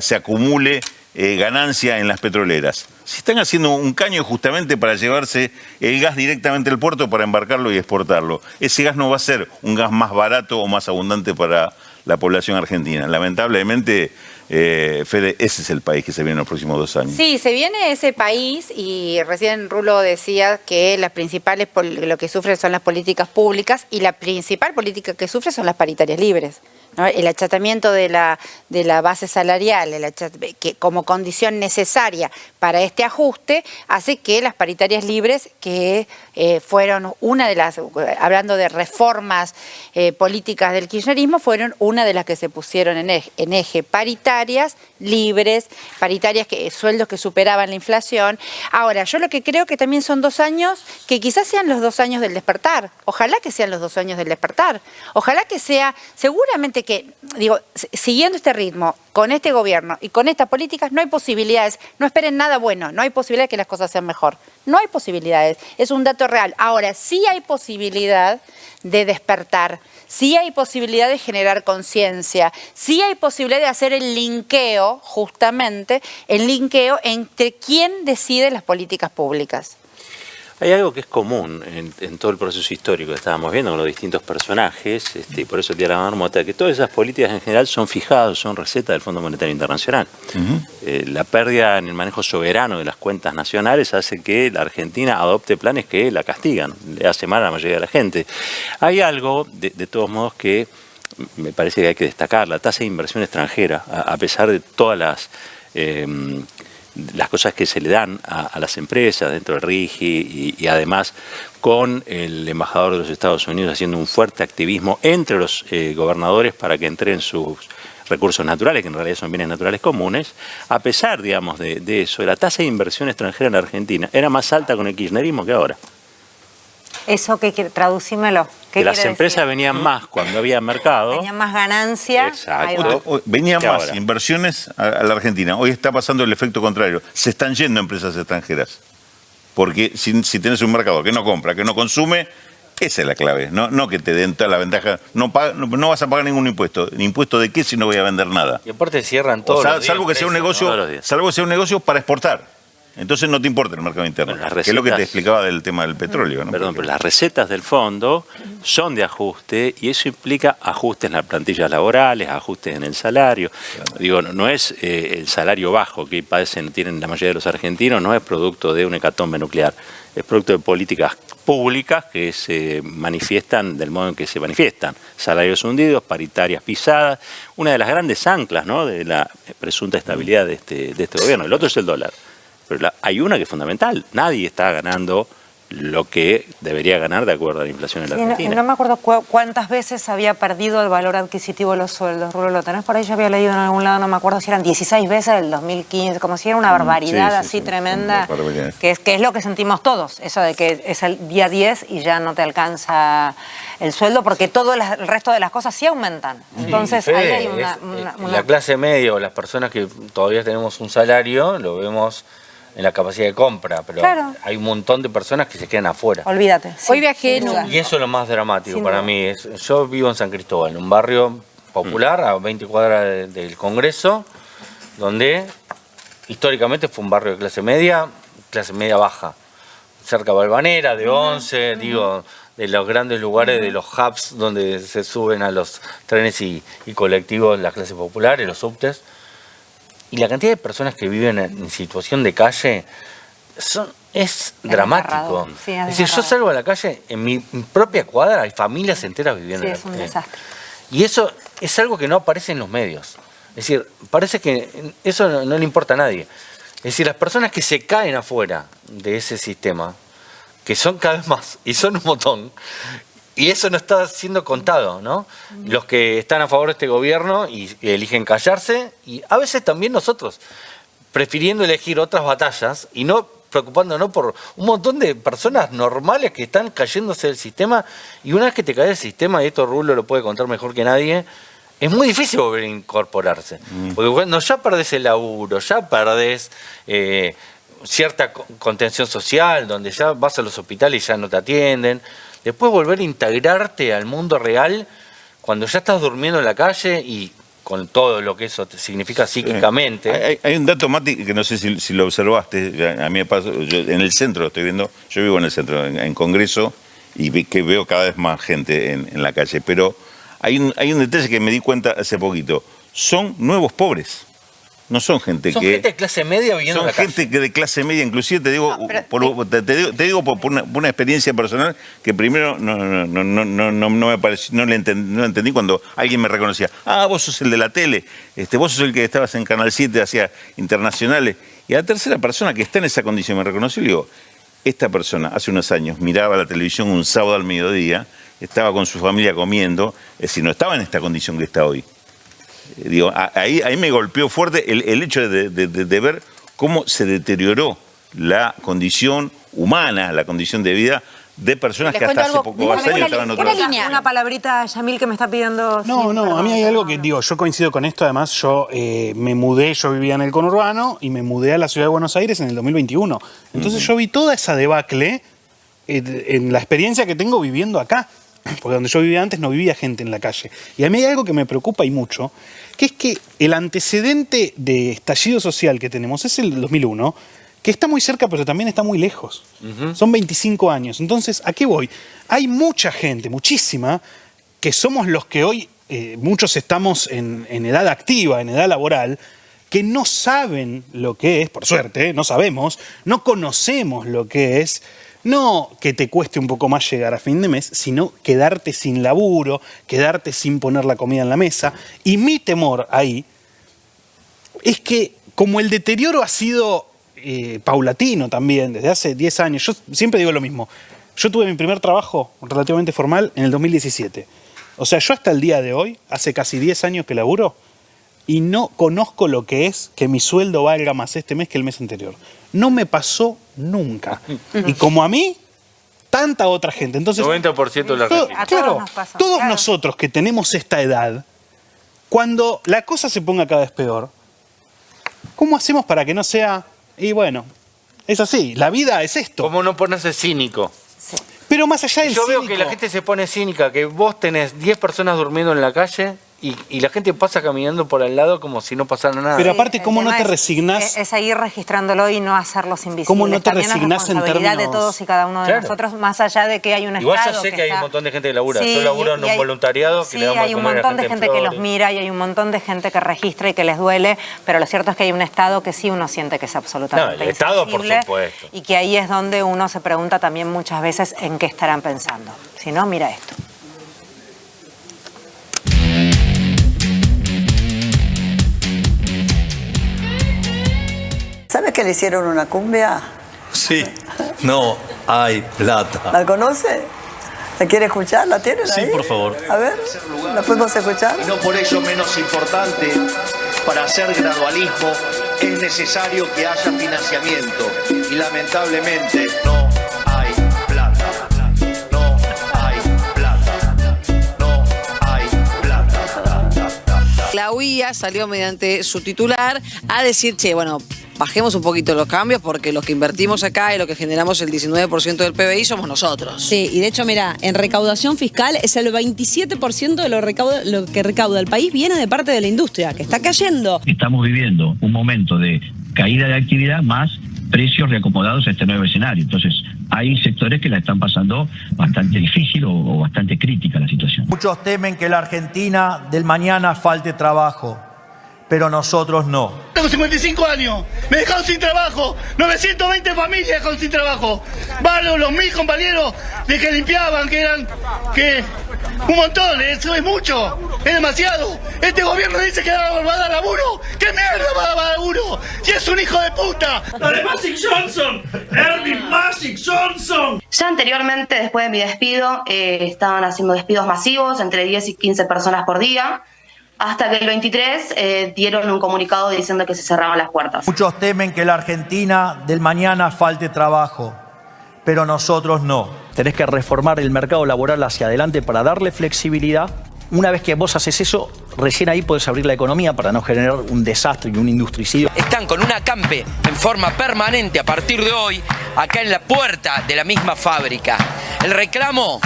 se acumule ganancia en las petroleras? Si están haciendo un caño justamente para llevarse el gas directamente al puerto para embarcarlo y exportarlo. Ese gas no va a ser un gas más barato o más abundante para la población argentina. Lamentablemente, Fede, ese es el país que se viene en los próximos 2 años.
Sí, se viene ese país y recién Rulo decía que las principales, lo que sufre son las políticas públicas y la principal política que sufre son las paritarias libres, ¿no? El achatamiento de la base salarial, que como condición necesaria para este ajuste, hace que las paritarias libres, que fueron una de las, hablando de reformas políticas del kirchnerismo, fueron una de las que se pusieron en eje, paritarias libres, paritarias, sueldos que superaban la inflación. Ahora, yo lo que creo que también son 2 años, que quizás sean los 2 años del despertar, ojalá que sean los 2 años del despertar, ojalá que sea, seguramente que, digo, siguiendo este ritmo, con este gobierno y con estas políticas, no hay posibilidades, no esperen nada bueno, no hay posibilidad de que las cosas sean mejor, no hay posibilidades, es un dato real. Ahora, sí hay posibilidad de despertar, sí hay posibilidad de generar conciencia, sí hay posibilidad de hacer el linkeo, justamente, el linkeo entre quién decide las políticas públicas.
Hay algo que es común en todo el proceso histórico que estábamos viendo con los distintos personajes, y por eso el Día de la Marmota, que todas esas políticas en general son fijadas, son recetas del Fondo Monetario Internacional. La pérdida en el manejo soberano de las cuentas nacionales hace que la Argentina adopte planes que la castigan, le hace mal a la mayoría de la gente. Hay algo, de todos modos, que me parece que hay que destacar, la tasa de inversión extranjera, a pesar de todas las cosas que se le dan a las empresas dentro del RIGI y además con el embajador de los Estados Unidos haciendo un fuerte activismo entre los gobernadores para que entreguen sus recursos naturales, que en realidad son bienes naturales comunes. A pesar, digamos, de eso, la tasa de inversión extranjera en la Argentina era más alta con el kirchnerismo que ahora.
Eso que traducímelo.
Que las empresas venían más cuando había mercado.
Venían más ganancia.
Exacto.
Venían más inversiones a la Argentina. Hoy está pasando el efecto contrario. Se están yendo empresas extranjeras. Porque si tenés un mercado que no compra, que no consume, esa es la clave. No que te den toda la ventaja. No vas a pagar ningún impuesto. ¿Ni impuesto de qué si no voy a vender nada?
Y aparte cierran todos los días.
Salvo que sea un negocio para exportar. Entonces no te importa el mercado interno, que es lo que te explicaba del tema del petróleo, ¿no?
Perdón, pero las recetas del fondo son de ajuste y eso implica ajustes en las plantillas laborales, ajustes en el salario. Claro. Digo, no es el salario bajo que tienen la mayoría de los argentinos, no es producto de una hecatombe nuclear, es producto de políticas públicas que se manifiestan del modo en que se manifiestan. Salarios hundidos, paritarias pisadas, una de las grandes anclas, ¿no?, de la presunta estabilidad de este gobierno. El otro es el dólar. Pero hay una que es fundamental. Nadie está ganando lo que debería ganar de acuerdo a la inflación en la Argentina.
No me acuerdo cuántas veces había perdido el valor adquisitivo de los sueldos. Rulo, ¿lo tenés por ahí? Yo había leído en algún lado, no me acuerdo si eran 16 veces del 2015, como si era una barbaridad así tremenda, que es lo que sentimos todos, eso de que es el día 10 y ya no te alcanza el sueldo, porque todo el resto de las cosas sí aumentan. Entonces ahí hay una...
La clase media o las personas que todavía tenemos un salario, lo vemos en la capacidad de compra, pero hay un montón de personas que se quedan afuera.
Olvídate. Sí,
hoy viajé
y eso es lo más dramático para mí. Yo vivo en San Cristóbal, en un barrio popular, a 20 cuadras del Congreso, donde históricamente fue un barrio de clase media baja, cerca de Balvanera, de Once, digo, de los grandes lugares, de los hubs donde se suben a los trenes y colectivos las clases populares, los subtes. Y la cantidad de personas que viven en situación de calle es dramático. Sí, es decir, yo salgo a la calle, en mi propia cuadra hay familias enteras viviendo en la calle. Es un desastre. Y eso es algo que no aparece en los medios. Es decir, parece que eso no le importa a nadie. Es decir, las personas que se caen afuera de ese sistema, que son cada vez más, y son un montón, Y eso no está siendo contado, ¿no? Los que están a favor de este gobierno y eligen callarse, y a veces también nosotros, prefiriendo elegir otras batallas y no preocupándonos por un montón de personas normales que están cayéndose del sistema, y una vez que te cae el sistema, y esto Rulo lo puede contar mejor que nadie, es muy difícil volver a incorporarse. Porque bueno, ya perdés el laburo, ya perdés cierta contención social, donde ya vas a los hospitales y ya no te atienden. Después volver a integrarte al mundo real cuando ya estás durmiendo en la calle y con todo lo que eso significa psíquicamente.
Hay un dato, Mati, que no sé si lo observaste, a mí me pasa, yo en el centro estoy viendo, yo vivo en el centro, en Congreso, y que veo cada vez más gente en la calle, pero hay un detalle que me di cuenta hace poquito, son nuevos pobres. No son gente
son gente de clase media viviendo en la calle. Son gente
de clase media, inclusive te digo, te digo por una experiencia personal que primero no me pareció, no entendí cuando alguien me reconocía. Ah, vos sos el de la tele, vos sos el que estabas en Canal 7, hacía internacionales. Y a la tercera persona que está en esa condición me reconoció y digo, esta persona hace unos años miraba la televisión un sábado al mediodía, estaba con su familia comiendo, es decir, no estaba en esta condición que está hoy. Digo, ahí me golpeó fuerte el hecho de ver cómo se deterioró la condición humana, la condición de vida de personas que hasta hace pocos años estaban en otro lado.
Una palabrita, Yamil, que me está pidiendo.
No, a mí hay algo que digo, yo coincido con esto, además yo me mudé, yo vivía en el conurbano y me mudé a la ciudad de Buenos Aires en el 2021. Entonces yo vi toda esa debacle en la experiencia que tengo viviendo acá. Porque donde yo vivía antes no vivía gente en la calle. Y a mí hay algo que me preocupa y mucho, que es que el antecedente de estallido social que tenemos es el 2001, que está muy cerca pero también está muy lejos. Son 25 años. Entonces, ¿a qué voy? Hay mucha gente, muchísima, que somos los que hoy, muchos estamos en edad activa, en edad laboral, que no saben lo que es, por suerte, no sabemos, no conocemos lo que es. No que te cueste un poco más llegar a fin de mes, sino quedarte sin laburo, quedarte sin poner la comida en la mesa. Y mi temor ahí es que como el deterioro ha sido paulatino también, desde hace 10 años, yo siempre digo lo mismo, yo tuve mi primer trabajo relativamente formal en el 2017. O sea, yo hasta el día de hoy, hace casi 10 años que laburo, y no conozco lo que es que mi sueldo valga más este mes que el mes anterior. No me pasó nunca. Y como a mí, tanta otra gente. Entonces,
90% de la Argentina.
Claro, todos nosotros que tenemos esta edad, cuando la cosa se ponga cada vez peor, ¿cómo hacemos para que no sea? Y bueno, es así, la vida es esto.
¿Cómo no ponerse cínico?
Sí. Pero más allá del
Yo veo
cínico,
que la gente se pone cínica, que vos tenés 10 personas durmiendo en la calle y la gente pasa caminando por al lado como si no pasara nada.
Pero aparte, ¿cómo no te resignás?
Es seguir registrándolo y no hacerlos invisibles.
¿Cómo no te
También
resignás en
responsabilidad
términos?
de todos y cada uno de nosotros, más allá de que hay un
Igual
Estado
yo sé que hay
está...
un montón de gente que labura.
Sí,
yo laburo en
y
un
hay...
voluntariado que le damos
hay un montón de gente que los mira y hay un montón de gente que registra y que les duele, pero lo cierto es que hay un Estado que sí uno siente que es absolutamente
No, el Estado, por
insensible,
supuesto.
y que ahí es donde uno se pregunta también muchas veces en qué estarán pensando. Si no, mira esto.
¿Sabes que le hicieron una cumbia?
Sí, no hay plata.
¿La conoce? ¿La quiere escuchar? ¿La tienen ahí?
Sí, por favor.
A ver, ¿la podemos escuchar?
Y no por ello menos importante, para hacer gradualismo es necesario que haya financiamiento. Y lamentablemente no hay plata. No hay plata. No hay plata.
La UIA salió mediante su titular a decir, che, bueno, bajemos un poquito los cambios porque los que invertimos acá y lo que generamos el 19% del PBI somos nosotros.
Sí, y de hecho, mira, en recaudación fiscal es el 27% de lo que recauda el país viene de parte de la industria, que está cayendo.
Estamos viviendo un momento de caída de actividad más precios reacomodados a este nuevo escenario. Entonces, hay sectores que la están pasando bastante difícil o bastante crítica la situación.
Muchos temen que la Argentina del mañana falte trabajo, pero nosotros no.
Tengo 55 años, me dejaron sin trabajo, 920 familias dejaron sin trabajo. Varios, mis compañeros de que limpiaban, que Un montón, eso es mucho, es demasiado. Este gobierno dice que va a dar laburo. ¿Qué mierda va a dar laburo? Si es un hijo de puta. ¡La de Magic Johnson! ¡Erwin Magic Johnson!
Ya anteriormente, después de mi despido, estaban haciendo despidos masivos, entre 10 y 15 personas por día, hasta que el 23 dieron un comunicado diciendo que se cerraban las puertas.
Muchos temen que la Argentina del mañana falte trabajo, pero nosotros no.
Tenés que reformar el mercado laboral hacia adelante para darle flexibilidad. Una vez que vos haces eso, recién ahí podés abrir la economía para no generar un desastre y un industricidio.
Están con un acampe en forma permanente a partir de hoy, acá en la puerta de la misma fábrica. El reclamo,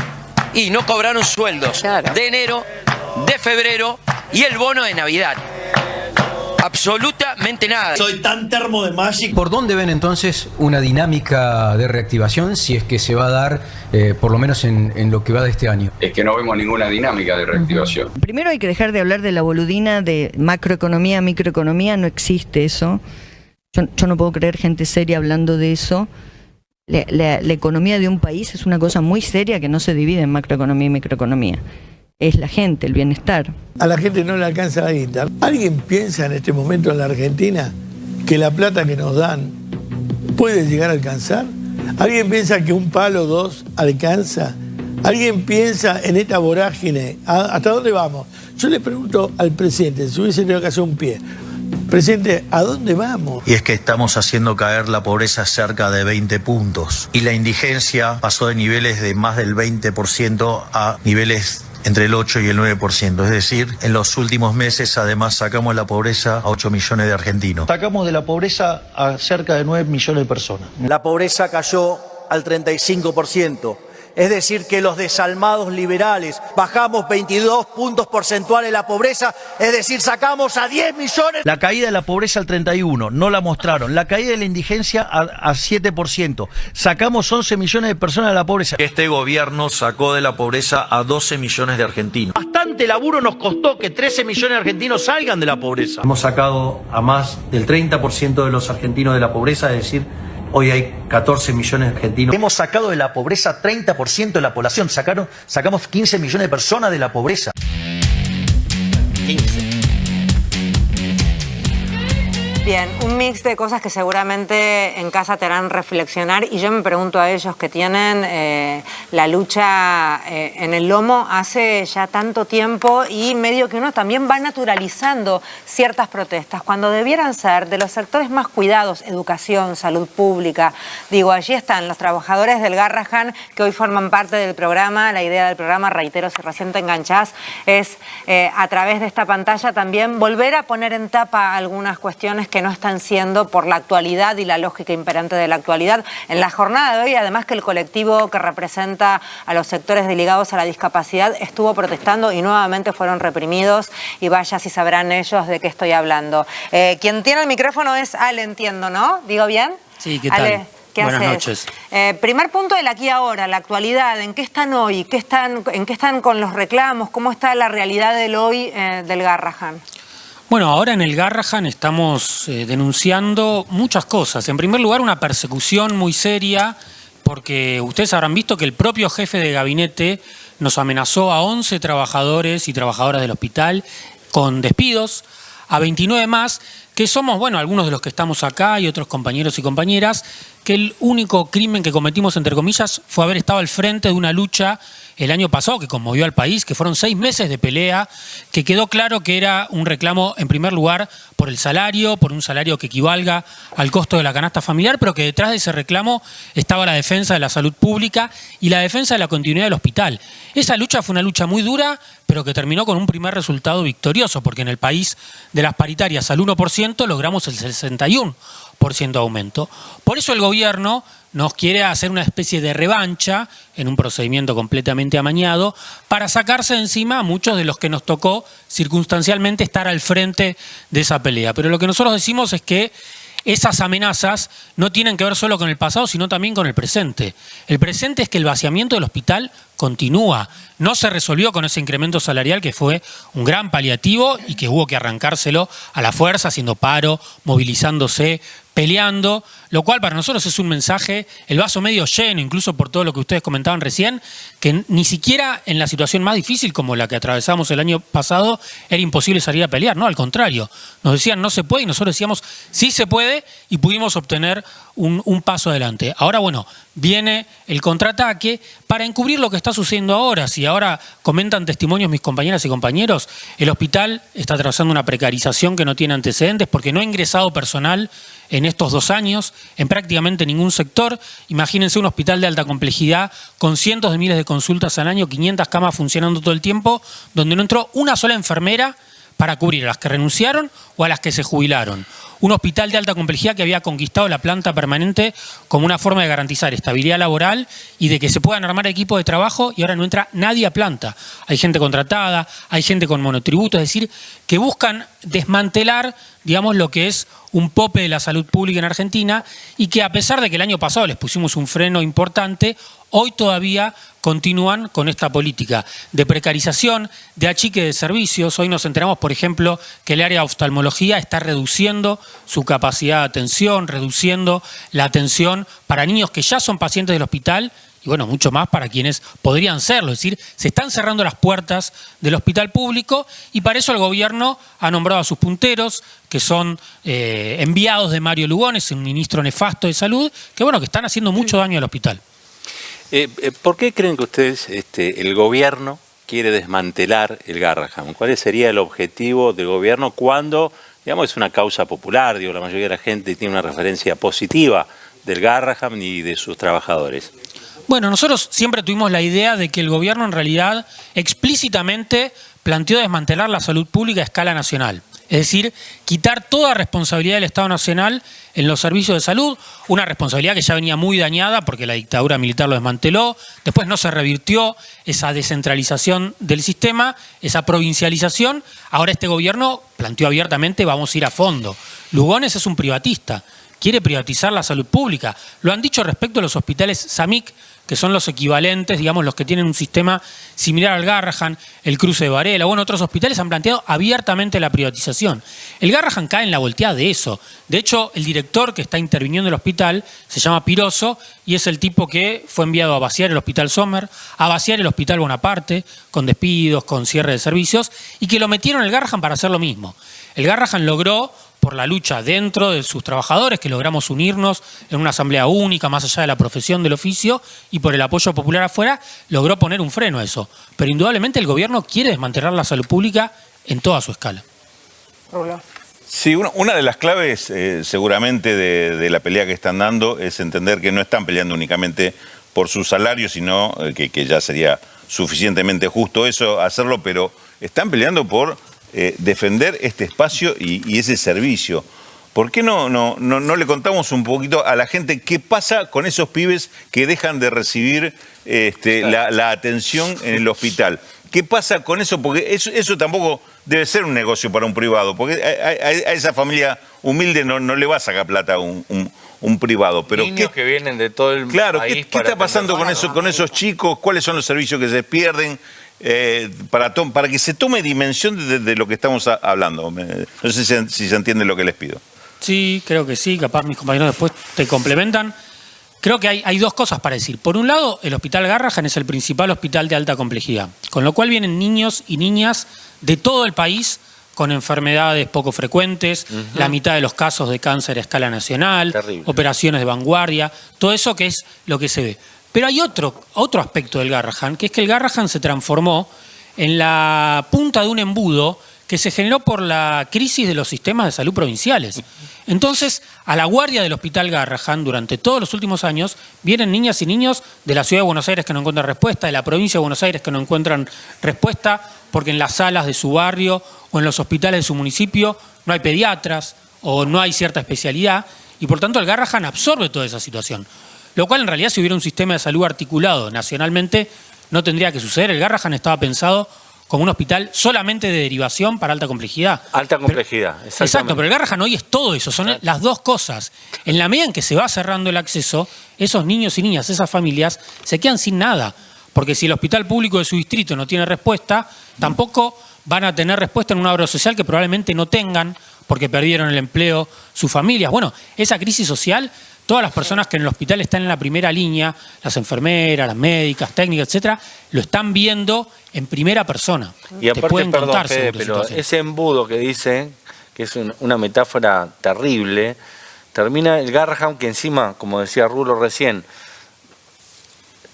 y no cobraron sueldos de enero, de febrero y el bono de Navidad. Absolutamente nada.
Soy tan termo de Magic.
¿Por dónde ven entonces una dinámica de reactivación, si es que se va a dar, por lo menos en lo que va de este año?
Es que no vemos ninguna dinámica de reactivación.
Primero hay que dejar de hablar de la boludina de macroeconomía, microeconomía, no existe eso. Yo no puedo creer gente seria hablando de eso. La economía de un país es una cosa muy seria que no se divide en macroeconomía y microeconomía. Es la gente, el bienestar.
A la gente no le alcanza la guita. ¿Alguien piensa en este momento en la Argentina que la plata que nos dan puede llegar a alcanzar? ¿Alguien piensa que un palo o dos alcanza? ¿Alguien piensa en esta vorágine? ¿Hasta dónde vamos? Yo le pregunto al presidente, si hubiese tenido que hacer un pie, presidente, ¿a dónde vamos?
Y es que estamos haciendo caer la pobreza cerca de 20 puntos. Y la indigencia pasó de niveles de más del 20% a niveles entre el 8 y el 9%. Es decir, en los últimos meses además sacamos la pobreza a 8 millones de argentinos.
Sacamos de la pobreza a cerca de 9 millones de personas.
La pobreza cayó al 35%. Es decir, que los desalmados liberales bajamos 22 puntos porcentuales la pobreza, es decir, sacamos a 10 millones.
La caída de la pobreza al 31%, no la mostraron. La caída de la indigencia a 7%. Sacamos 11 millones de personas de la pobreza.
Este gobierno sacó de la pobreza a 12 millones de argentinos.
Bastante laburo nos costó que 13 millones de argentinos salgan de la pobreza. Hemos sacado a más del 30% de los argentinos de la pobreza, es decir, hoy hay 14 millones de argentinos. Hemos sacado de la pobreza 30% de la población. Sacamos 15 millones de personas de la pobreza.
15. Bien, un mix de cosas que seguramente en casa te harán reflexionar y yo me pregunto a ellos que tienen la lucha en el lomo hace ya tanto tiempo y medio que uno también va naturalizando ciertas protestas cuando debieran ser de los sectores más cuidados, educación, salud pública. Digo, allí están los trabajadores del Garrahan que hoy forman parte del programa. La idea del programa, reitero, si recién te enganchás, es a través de esta pantalla también volver a poner en tapa algunas cuestiones que no están siendo por la actualidad y la lógica imperante de la actualidad. En la jornada de hoy, además que el colectivo que representa a los sectores ligados a la discapacidad estuvo protestando y nuevamente fueron reprimidos y vaya si sabrán ellos de qué estoy hablando. Quien tiene el micrófono es Ale, entiendo, ¿no? ¿Digo bien?
Sí, ¿qué tal?
Ale, ¿qué
Buenas
haces?
noches.
Primer punto del aquí y ahora, la actualidad, ¿en qué están hoy? ¿En qué están con los reclamos? ¿Cómo está la realidad del hoy del Garrahan?
Bueno, ahora en el Garrahan estamos denunciando muchas cosas. En primer lugar, una persecución muy seria, porque ustedes habrán visto que el propio jefe de gabinete nos amenazó a 11 trabajadores y trabajadoras del hospital con despidos, a 29 más, que somos, bueno, algunos de los que estamos acá y otros compañeros y compañeras, que el único crimen que cometimos, entre comillas, fue haber estado al frente de una lucha el año pasado que conmovió al país, que fueron 6 meses de pelea, que quedó claro que era un reclamo, en primer lugar, por el salario, por un salario que equivalga al costo de la canasta familiar, pero que detrás de ese reclamo estaba la defensa de la salud pública y la defensa de la continuidad del hospital. Esa lucha fue una lucha muy dura, pero que terminó con un primer resultado victorioso, porque en el país de las paritarias al 1% logramos el 61% de aumento. Por eso el gobierno nos quiere hacer una especie de revancha en un procedimiento completamente amañado para sacarse de encima a muchos de los que nos tocó circunstancialmente estar al frente de esa pelea. Pero lo que nosotros decimos es que esas amenazas no tienen que ver solo con el pasado, sino también con el presente. El presente es que el vaciamiento del hospital continúa. No se resolvió con ese incremento salarial que fue un gran paliativo y que hubo que arrancárselo a la fuerza, haciendo paro, movilizándose, peleando, lo cual para nosotros es un mensaje, el vaso medio lleno, incluso por todo lo que ustedes comentaban recién, que ni siquiera en la situación más difícil como la que atravesamos el año pasado era imposible salir a pelear, no, al contrario, nos decían no se puede y nosotros decíamos sí se puede y pudimos obtener un paso adelante. Ahora bueno, viene el contraataque para encubrir lo que está sucediendo ahora. Si ahora comentan testimonios mis compañeras y compañeros, el hospital está atravesando una precarización que no tiene antecedentes porque no ha ingresado personal en estos 2 años, en prácticamente ningún sector. Imagínense un hospital de alta complejidad con cientos de miles de consultas al año, 500 camas funcionando todo el tiempo, donde no entró una sola enfermera para cubrir a las que renunciaron o a las que se jubilaron. Un hospital de alta complejidad que había conquistado la planta permanente como una forma de garantizar estabilidad laboral y de que se puedan armar equipos de trabajo y ahora no entra nadie a planta. Hay gente contratada, hay gente con monotributo, es decir, que buscan desmantelar, digamos, lo que es un pope de la salud pública en Argentina y que a pesar de que el año pasado les pusimos un freno importante, hoy todavía continúan con esta política de precarización, de achique de servicios. Hoy nos enteramos, por ejemplo, que el área de oftalmología está reduciendo su capacidad de atención, reduciendo la atención para niños que ya son pacientes del hospital y bueno, mucho más para quienes podrían serlo. Es decir, se están cerrando las puertas del hospital público y para eso el gobierno ha nombrado a sus punteros, que son enviados de Mario Lugones, un ministro nefasto de salud, que bueno, que están haciendo mucho daño al hospital.
¿Por qué creen que ustedes, el gobierno, quiere desmantelar el Garrahan? ¿Cuál sería el objetivo del gobierno cuando, digamos, es una causa popular? Digo, la mayoría de la gente tiene una referencia positiva del Garrahan y de sus trabajadores.
Bueno, nosotros siempre tuvimos la idea de que el gobierno en realidad explícitamente planteó desmantelar la salud pública a escala nacional. Es decir, quitar toda responsabilidad del Estado Nacional en los servicios de salud, una responsabilidad que ya venía muy dañada porque la dictadura militar lo desmanteló, después no se revirtió esa descentralización del sistema, esa provincialización, ahora este gobierno planteó abiertamente vamos a ir a fondo. Lugones es un privatista, quiere privatizar la salud pública, lo han dicho respecto a los hospitales SAMIC, que son los equivalentes, digamos, los que tienen un sistema similar al Garrahan, el Cruce de Varela, bueno, otros hospitales han planteado abiertamente la privatización. El Garrahan cae en la volteada de eso. De hecho, el director que está interviniendo en el hospital se llama Piroso y es el tipo que fue enviado a vaciar el Hospital Sommer, a vaciar el Hospital Bonaparte, con despidos, con cierre de servicios, y que lo metieron en el Garrahan para hacer lo mismo. El Garrahan logró, por la lucha dentro de sus trabajadores, que logramos unirnos en una asamblea única, más allá de la profesión del oficio, y por el apoyo popular afuera, logró poner un freno a eso. Pero indudablemente el gobierno quiere desmantelar la salud pública en toda su escala.
Sí, una de las claves seguramente de la pelea que están dando es entender que no están peleando únicamente por su salario, sino que ya sería suficientemente justo eso, hacerlo, pero están peleando por defender este espacio y ese servicio. ¿Por qué no le contamos un poquito a la gente qué pasa con esos pibes que dejan de recibir la atención en el hospital? ¿Qué pasa con eso? Porque eso tampoco debe ser un negocio para un privado, porque a esa familia humilde no le va a sacar plata a un privado. Pero
niños que vienen de todo el país.
¿Qué está pasando con esos chicos? ¿Cuáles son los servicios que se pierden? Para que se tome dimensión de lo que estamos hablando. No sé si se entiende lo que les pido.
Sí, creo que sí, capaz mis compañeros después te complementan. Creo que hay dos cosas para decir. Por un lado, el Hospital Garrahan es el principal hospital de alta complejidad, con lo cual vienen niños y niñas de todo el país con enfermedades poco frecuentes, la mitad de los casos de cáncer a escala nacional, operaciones de vanguardia, todo eso que es lo que se ve. Pero hay otro aspecto del Garrahan, que es que el Garrahan se transformó en la punta de un embudo que se generó por la crisis de los sistemas de salud provinciales. Entonces, a la guardia del Hospital Garrahan, durante todos los últimos años, vienen niñas y niños de la Ciudad de Buenos Aires que no encuentran respuesta, de la provincia de Buenos Aires que no encuentran respuesta, porque en las salas de su barrio o en los hospitales de su municipio no hay pediatras o no hay cierta especialidad, y por tanto el Garrahan absorbe toda esa situación. Lo cual en realidad si hubiera un sistema de salud articulado nacionalmente no tendría que suceder. El Garrahan estaba pensado como un hospital solamente de derivación para alta complejidad.
Alta complejidad,
exacto, pero el Garrahan hoy es todo eso, son las dos cosas. En la medida en que se va cerrando el acceso, esos niños y niñas, esas familias, se quedan sin nada. Porque si el hospital público de su distrito no tiene respuesta, tampoco van a tener respuesta en una obra social que probablemente no tengan porque perdieron el empleo sus familias. Bueno, esa crisis social, todas las personas que en el hospital están en la primera línea, las enfermeras, las médicas, técnicas, etcétera, lo están viendo en primera persona.
Y aparte, perdón, Fede, pero ese embudo que dice, que es una metáfora terrible, termina el Garrahan, que encima, como decía Rulo recién,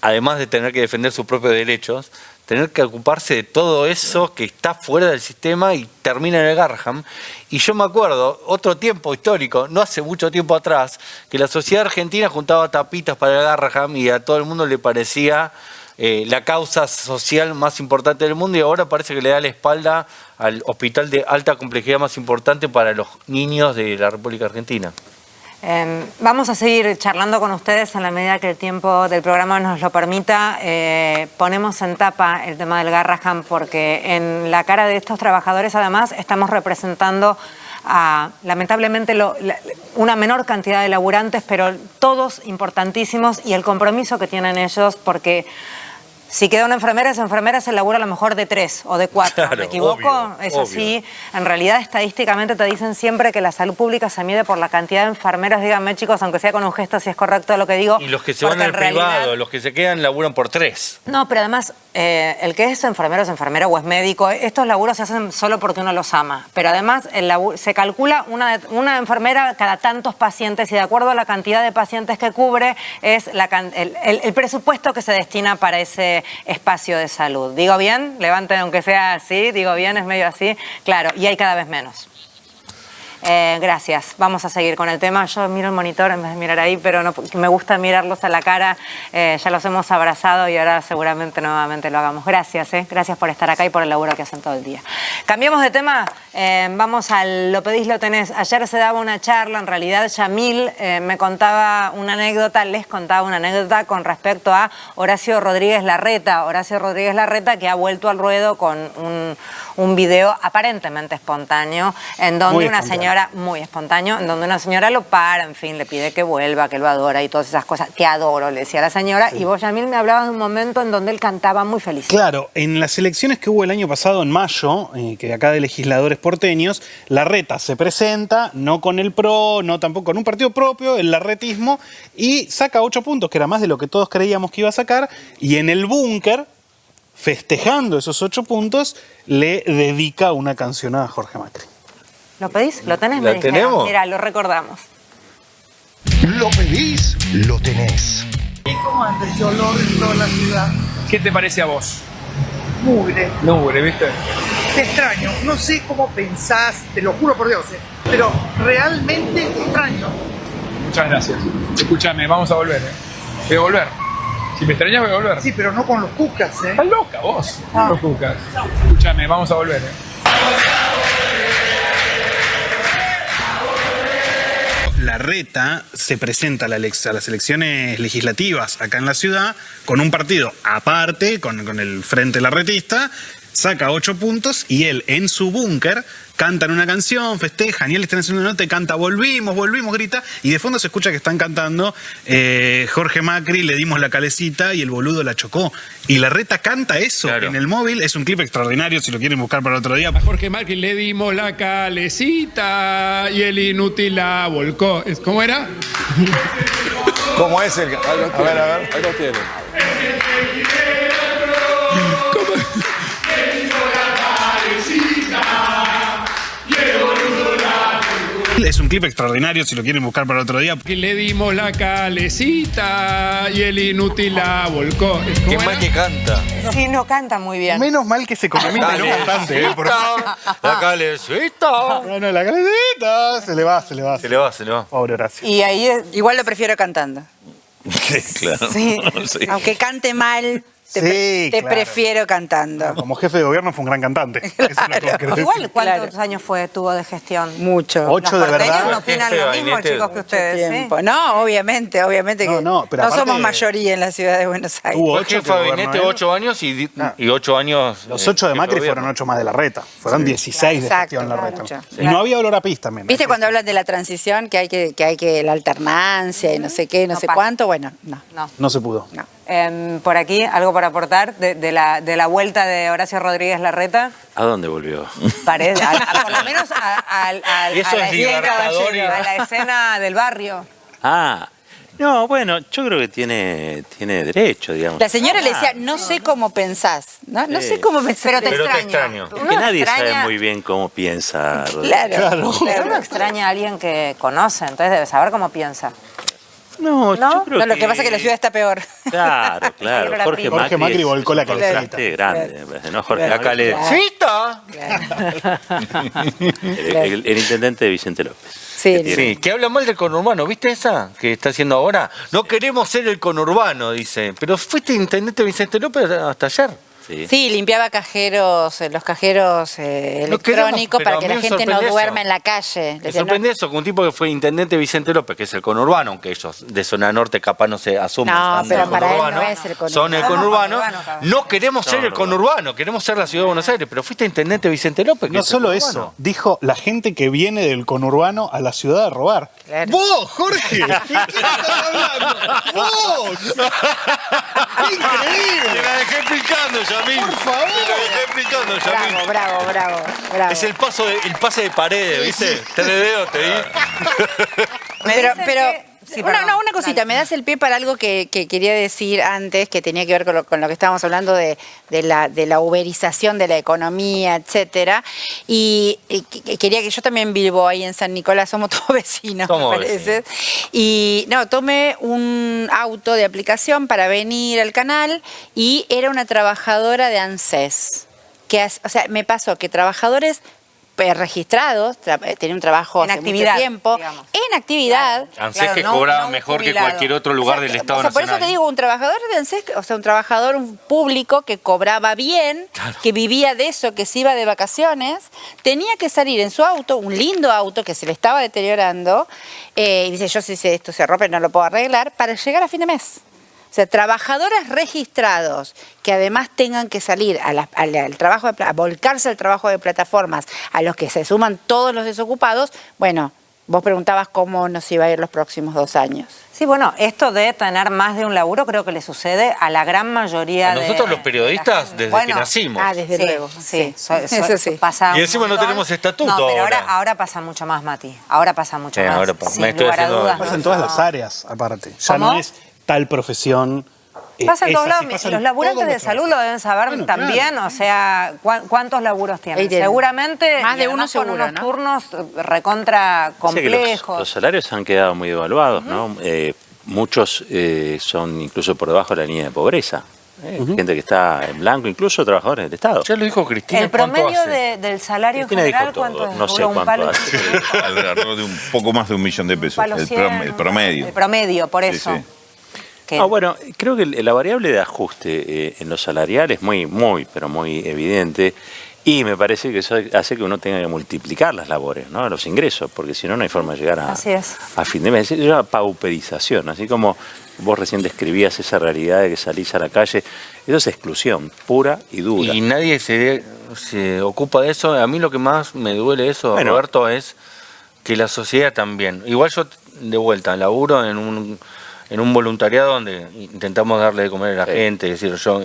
además de tener que defender sus propios derechos, tener que ocuparse de todo eso que está fuera del sistema y termina en el Garrahan. Y yo me acuerdo, otro tiempo histórico, no hace mucho tiempo atrás, que la sociedad argentina juntaba tapitas para el Garrahan y a todo el mundo le parecía la causa social más importante del mundo, y ahora parece que le da la espalda al hospital de alta complejidad más importante para los niños de la República Argentina.
Vamos a seguir charlando con ustedes en la medida que el tiempo del programa nos lo permita. Ponemos en tapa el tema del Garrahan porque en la cara de estos trabajadores además estamos representando a, lamentablemente, una menor cantidad de laburantes, pero todos importantísimos, y el compromiso que tienen ellos, porque si queda una enfermera, esa enfermera se labura a lo mejor de 3 o de 4.
Claro,
¿Me equivoco?
obvio,
Es
obvio.
así. En realidad, estadísticamente te dicen siempre que la salud pública se mide por la cantidad de enfermeras. Díganme, chicos, aunque sea con un gesto, si es correcto lo que digo.
Y los que se van
porque
al
en realidad-
privado, los que se quedan laburan por 3.
No, pero además, el que es enfermero o es médico, estos laburos se hacen solo porque uno los ama. Pero además, se calcula una enfermera cada tantos pacientes, y de acuerdo a la cantidad de pacientes que cubre, es el presupuesto que se destina para ese espacio de salud. ¿Digo bien? Levanten aunque sea así. ¿Digo bien? ¿Es medio así? Claro, y hay cada vez menos. Gracias. Vamos a seguir con el tema. Yo miro el monitor en vez de mirar ahí, pero no, me gusta mirarlos a la cara. Ya los hemos abrazado y ahora seguramente nuevamente lo hagamos. Gracias, gracias por estar acá y por el laburo que hacen todo el día. Cambiamos de tema. Vamos al Lo pedís, lo tenés. Ayer se daba una charla, en realidad Yamil me contaba una anécdota, les contaba una anécdota con respecto a Horacio Rodríguez Larreta. Horacio Rodríguez Larreta, que ha vuelto al ruedo con un video aparentemente espontáneo, en donde una señora, muy espontáneo, en donde una señora lo para, en fin, le pide que vuelva, que lo adora y todas esas cosas. Te adoro, le decía la señora. Sí. Y vos, Yamil, me hablabas de un momento en donde él cantaba muy feliz.
Claro, en las elecciones que hubo el año pasado, en mayo, que acá de legisladores porteños, Larreta se presenta, no con el PRO, no tampoco con un partido propio, el larretismo, y saca 8 puntos, que era más de lo que todos creíamos que iba a sacar, y en el búnker, festejando esos 8 puntos, le dedica una canción a Jorge Macri.
¿Lo pedís? ¿Lo tenés?
¿La tenemos?
Mira, lo recordamos.
Lo pedís, lo tenés.
¿Y cómo anda ese olor en toda la ciudad?
¿Qué te parece a vos?
Mugre.
Mugre, ¿viste?
Te extraño. No sé cómo pensás, te lo juro por Dios, pero realmente te extraño.
Muchas gracias. Escúchame, vamos a volver, Voy a volver. Si me extrañas, voy a volver.
Sí, pero no con los cucas,
Estás loca, vos. Con los cucas. Escúchame, vamos a volver,
Larreta se presenta a las elecciones legislativas acá en la ciudad con un partido aparte, con el Frente Larretista, saca 8 puntos y él en su búnker cantan una canción, festejan y él está haciendo una nota y canta volvimos, grita, y de fondo se escucha que están cantando Jorge Macri, le dimos la calecita y el boludo la chocó. Y Larreta canta eso en el móvil, es un clip extraordinario si lo quieren buscar para otro día.
A Jorge Macri le dimos la calecita y el inútil la volcó. ¿Cómo era?
¿Cómo es el...? A ver.
Ahí lo tiene.
Es un clip extraordinario si lo quieren buscar para otro día.
Le dimos la calecita y el inútil la volcó.
Qué mal que canta.
Sí, no canta muy bien.
Menos mal que se economiza en un cantante.
La calecita.
No, la calecita. Se le va.
Se le va.
Pobre Horacio.
Y ahí
igual lo prefiero cantando.
Claro.
Sí.
Sí.
Aunque cante mal, te
claro.
prefiero cantando.
Como jefe de gobierno fue un gran cantante. Eso es lo que quiero
igual,
decir.
¿cuántos años tuvo de gestión?
Mucho.
8 de verdad.
¿No opinan lo mismo, chicos, que ustedes?
Tiempo. No, obviamente que
no, pero aparte,
somos mayoría en la ciudad de Buenos Aires.
Tuvo
Fue jefe de gabinete 8 años y 8 años...
Los 8 de Macri fueron 8 más de Larreta. Fueron 16 de gestión Larreta. Y no había olor a pis también.
¿Viste cuando hablan de la transición, que hay que la alternancia y no sé qué, no sé cuánto? Bueno, no.
No se pudo.
No.
Por aquí, ¿algo para aportar de la vuelta de Horacio Rodríguez Larreta?
¿A dónde volvió?
Parece, por lo menos a la escena del barrio.
Ah, no, bueno, yo creo que tiene derecho, digamos.
La señora le decía, no sé cómo pensás, ¿no? No sé cómo pensás.
Pero te extraño.
Es que nadie sabe muy bien cómo piensa Rodríguez.
Claro.
Uno extraña a alguien que conoce, entonces debe saber cómo piensa.
No, yo creo
lo que pasa es que la ciudad está peor.
Claro, claro. Jorge Macri
volcó la
calzada. Grande, ¿no? Jorge Macri.
¡Cita!
El intendente de Vicente López.
Sí, que habla mal del conurbano, ¿viste esa que está haciendo ahora? No queremos ser el conurbano, dice. Pero fuiste intendente Vicente López hasta ayer.
Sí, limpiaba los cajeros electrónicos para que la gente no duerma en la calle.
Me sorprende eso, con un tipo que fue intendente Vicente López, que es el conurbano, aunque ellos de zona norte capaz no se asumen.
No, pero para él no es el conurbano.
Son el conurbano. No queremos ser el conurbano, queremos ser la ciudad de Buenos Aires, pero fuiste intendente Vicente López.
No solo eso, dijo la gente que viene del conurbano a la ciudad a robar.
Claro.
¡Vos, Jorge! ¿De qué estás hablando? ¡Vos! ¡Increíble!
Te la dejé picando, Yamil.
Por favor.
Te la dejé picando, Yamil.
Bravo.
Es el pase de paredes, ¿viste? Te le veo, te di.
Pero una cosita, me das el pie para algo que quería decir antes, que tenía que ver con lo que estábamos hablando de la uberización de la economía, etcétera. Y quería que yo también vivo ahí en San Nicolás, somos todos vecinos, me parece. Y tomé un auto de aplicación para venir al canal y era una trabajadora de ANSES. Me pasó que trabajadores registrados, tenía un trabajo hace mucho tiempo, en actividad.
ANSES que cobraba mejor que cualquier otro lugar del Estado Nacional.
Por eso te digo, un trabajador de ANSES, un trabajador público que cobraba bien, que vivía de eso, que se iba de vacaciones, tenía que salir en su auto, un lindo auto que se le estaba deteriorando, y dice, yo si esto se rompe no lo puedo arreglar, para llegar a fin de mes. O sea, trabajadores registrados que además tengan que salir al trabajo, a volcarse al trabajo de plataformas, a los que se suman todos los desocupados, bueno, vos preguntabas cómo nos iba a ir los próximos 2 años.
Sí, bueno, esto de tener más de un laburo creo que le sucede a la gran mayoría de...
Nosotros los periodistas desde que nacimos.
Desde luego.
Sí.
Eso sí.
Pasa
y encima no tenemos estatuto.
No, pero ahora pasa mucho más, Mati. Ahora pasa mucho más.
Ahora
sin lugar a dudas.
Pasa en todas las áreas, aparte. Ya no es tal profesión.
Pasa en todos lados. Los laburantes de salud lo deben saber también. Claro. O sea, ¿cuántos laburos tienen? Seguramente
más de uno seguro,
con unos turnos recontra complejos.
Los salarios han quedado muy devaluados, ¿no? Muchos son incluso por debajo de la línea de pobreza. Gente que está en blanco, incluso trabajadores del Estado.
Ya lo dijo Cristina.
¿El promedio del salario general cuánto es?
No sé cuánto hace.
Alrededor de un poco más de $1.000.000. El promedio.
El promedio, por eso.
Sí.
Bueno, creo que la variable de ajuste en lo salarial es muy evidente, y me parece que eso hace que uno tenga que multiplicar las labores, ¿no? Los ingresos, porque si no, no hay forma de llegar a fin de mes. Es una pauperización, así como vos recién describías esa realidad de que salís a la calle. Eso es exclusión pura y dura.
Y nadie se ocupa de eso. A mí lo que más me duele eso, Roberto, es que la sociedad también. Igual yo, de vuelta, laburo en un voluntariado donde intentamos darle de comer a la gente, es decir, yo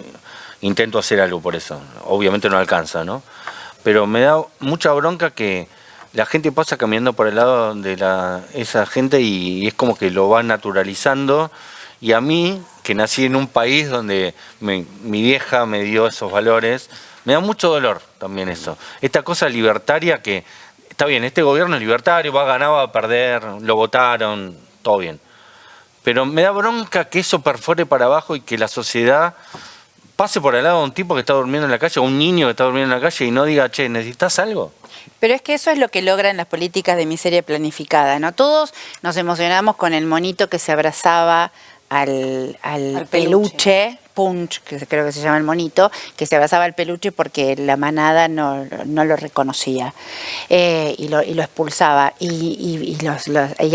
intento hacer algo por eso. Obviamente no alcanza, ¿no? Pero me da mucha bronca que la gente pasa caminando por el lado de esa gente y es como que lo va naturalizando. Y a mí, que nací en un país donde mi vieja me dio esos valores, me da mucho dolor también eso. Esta cosa libertaria que, está bien, este gobierno es libertario, va a ganar, va a perder, lo votaron, todo bien. Pero me da bronca que eso perfore para abajo y que la sociedad pase por al lado de un tipo que está durmiendo en la calle, o un niño que está durmiendo en la calle y no diga, che, ¿necesitas algo?
Pero es que eso es lo que logran las políticas de miseria planificada, ¿no? Todos nos emocionamos con el monito que se abrazaba al peluche, Punch, que creo que se llama el monito, que se abrazaba al peluche porque la manada no lo reconocía y lo expulsaba. Y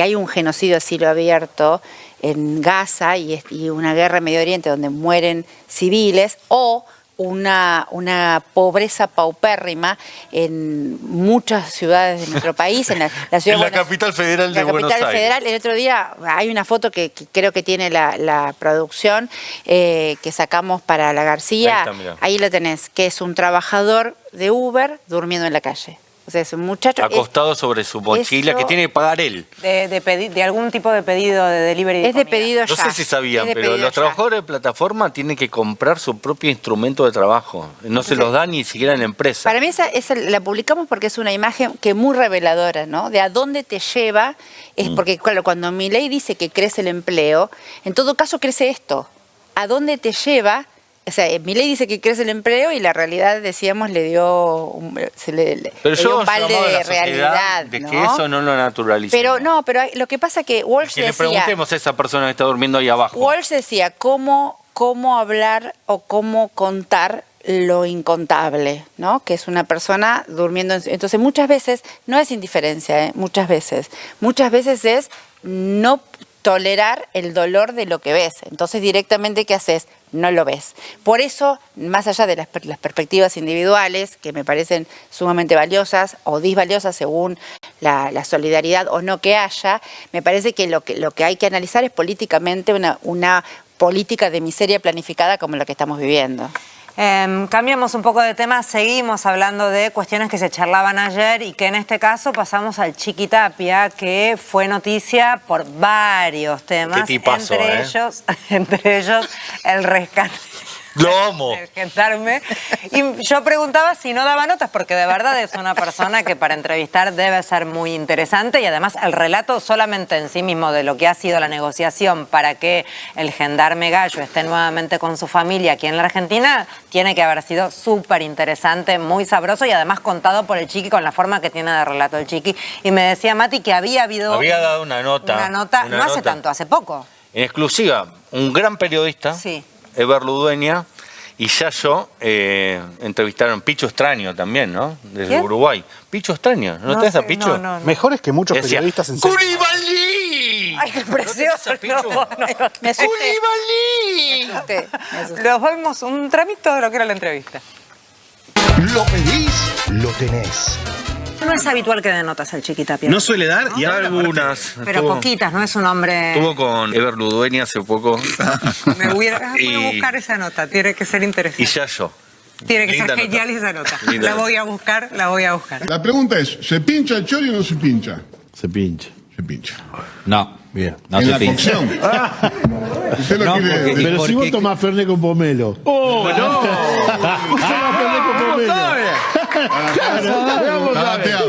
hay un genocidio a cielo abierto en Gaza y una guerra en Medio Oriente donde mueren civiles, o una pobreza paupérrima en muchas ciudades de nuestro país, en la ciudad
en la capital federal de Buenos Aires.
Federal. El otro día hay una foto que creo que tiene la producción que sacamos para la García. Ahí lo tenés, que es un trabajador de Uber durmiendo en la calle. O sea, es un muchacho...
Acostado sobre su mochila que tiene que pagar él.
De algún tipo de pedido de delivery.
Es de pedido ya.
No sé si sabían, pero los trabajadores de plataforma tienen que comprar su propio instrumento de trabajo. No se los dan ni siquiera en la empresa.
Para mí la publicamos porque es una imagen que es muy reveladora, ¿no? De a dónde te lleva. Es porque claro, cuando Milei dice que crece el empleo, en todo caso crece esto. ¿A dónde te lleva? O sea, Milei dice que crece el empleo y la realidad, decíamos, le dio un balde de realidad.
De
¿no?
que eso no lo naturalicemos.
Pero no, pero lo que pasa que Walsh
le preguntemos a esa persona que está durmiendo ahí abajo.
Walsh decía cómo hablar o cómo contar lo incontable, ¿no? Que es una persona durmiendo. Entonces muchas veces no es indiferencia, muchas veces es no tolerar el dolor de lo que ves. Entonces directamente, ¿qué haces? No lo ves. Por eso, más allá de las perspectivas individuales, que me parecen sumamente valiosas o disvaliosas según la solidaridad o no que haya, me parece que lo que hay que analizar es políticamente una política de miseria planificada como la que estamos viviendo.
Cambiamos un poco de tema, seguimos hablando de cuestiones que se charlaban ayer y que en este caso pasamos al Chiqui Tapia, que fue noticia por varios temas.
¿Qué tipazo,
entre ellos el rescate.
Lo amo.
El gendarme. Y yo preguntaba si no daba notas, porque de verdad es una persona que para entrevistar debe ser muy interesante y además el relato solamente en sí mismo de lo que ha sido la negociación para que el gendarme Gallo esté nuevamente con su familia aquí en la Argentina tiene que haber sido súper interesante, muy sabroso y además contado por el Chiqui con la forma que tiene de relato el Chiqui. Y me decía Mati que había
dado una nota.
No hace tanto, hace poco.
En exclusiva, un gran periodista.
Sí.
Eber Ludueña y Yayo entrevistaron Picho Extraño también, ¿no? Desde Uruguay. Picho Extraño, ¿no tenés a Picho?
No. Mejores que muchos periodistas en serio.
¡Culibalí!
¡Ay, qué precioso!
Me
¡Culibalí!
Los vemos un tramito de lo que era la entrevista.
Lo pedís, lo tenés.
No es habitual que dé notas al Chiqui Tapia.
No suele dar,
¿no?
y ahora
algunas.
Pero poquitas, no es un hombre...
Estuvo con Eber Ludueña hace poco.
Voy a buscar esa nota, tiene que ser interesante.
Y Yayo.
Tiene que ser genial esa nota. La voy a buscar.
La pregunta es, ¿se pincha el chori o no se pincha?
Se pincha.
Se pincha.
No, bien. No
¿En
se
la
pincha.
cocción? Usted lo quiere...
Pero si vos tomás Fernet con pomelo.
¡Oh, no!
Vos tomás Fernet con pomelo.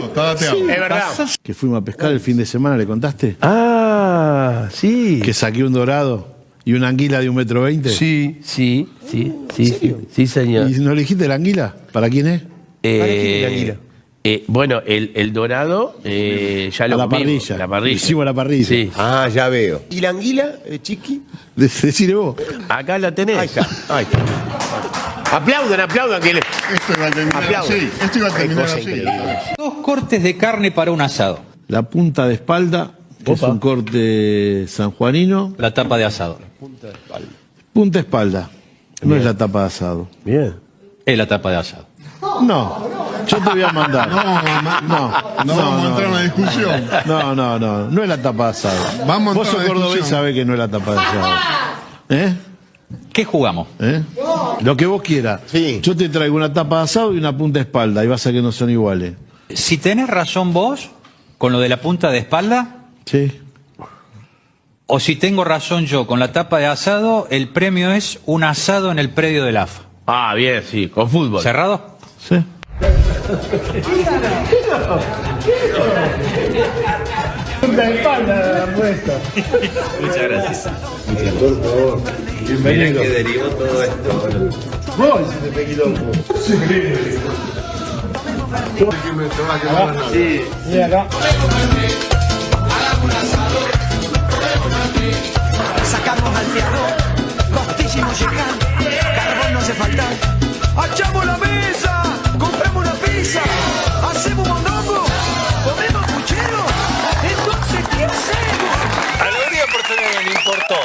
Está dateado.
Es verdad. Que fuimos a pescar el fin de semana, ¿le contaste? Ah, sí. Que saqué un dorado y una anguila de 1,20 m. Sí, señor. ¿Y no elegiste la anguila? ¿Para quién es? ¿Para quién es la anguila?
Bueno, el dorado ya lo
a la
comimos,
parrilla.
La parrilla.
Hicimos la parrilla.
Sí.
Ah, ya veo.
¿Y la anguila, Chiqui?
Decile vos.
Acá la tenés.
Ahí está.
Aplaudan que
Esto iba a terminar así. Esto iba a terminar así.
2 cortes de carne para un asado. La punta de espalda, que es un corte sanjuanino.
La tapa de asado.
Punta de espalda. No es la tapa de asado.
Bien. Es la tapa de asado.
No, yo te voy a mandar.
No vamos a entrar en una discusión.
No es la tapa de asado.
Vamos a
Vos
entrar
sos
en una
cordobés y
discusión.
sabés que no es la tapa de asado.
¿Qué jugamos?
Lo que vos quieras. Sí. Yo te traigo una tapa de asado y una punta de espalda y vas a ver que no son iguales.
Si tenés razón vos con lo de la punta de espalda,
sí.
O si tengo razón yo con la tapa de asado, el premio es un asado en el predio del AFA.
Ah, bien, sí, con fútbol.
¿Cerrado?
Sí. Punta de espalda la apuesta.
Muchas gracias.
Por favor. Bienvenido.
Que derivó todo esto.
Vos hiciste pequilombo. Sí. Sí, acá.
Sacamos al fiador, costísimo llegar, carbón no hace falta. ¡Achamos la mesa! ¡Compramos una pizza! ¡Hacemos mondongo! ¡Comemos puchero! Entonces, ¿qué hacemos?
A la única persona que le importó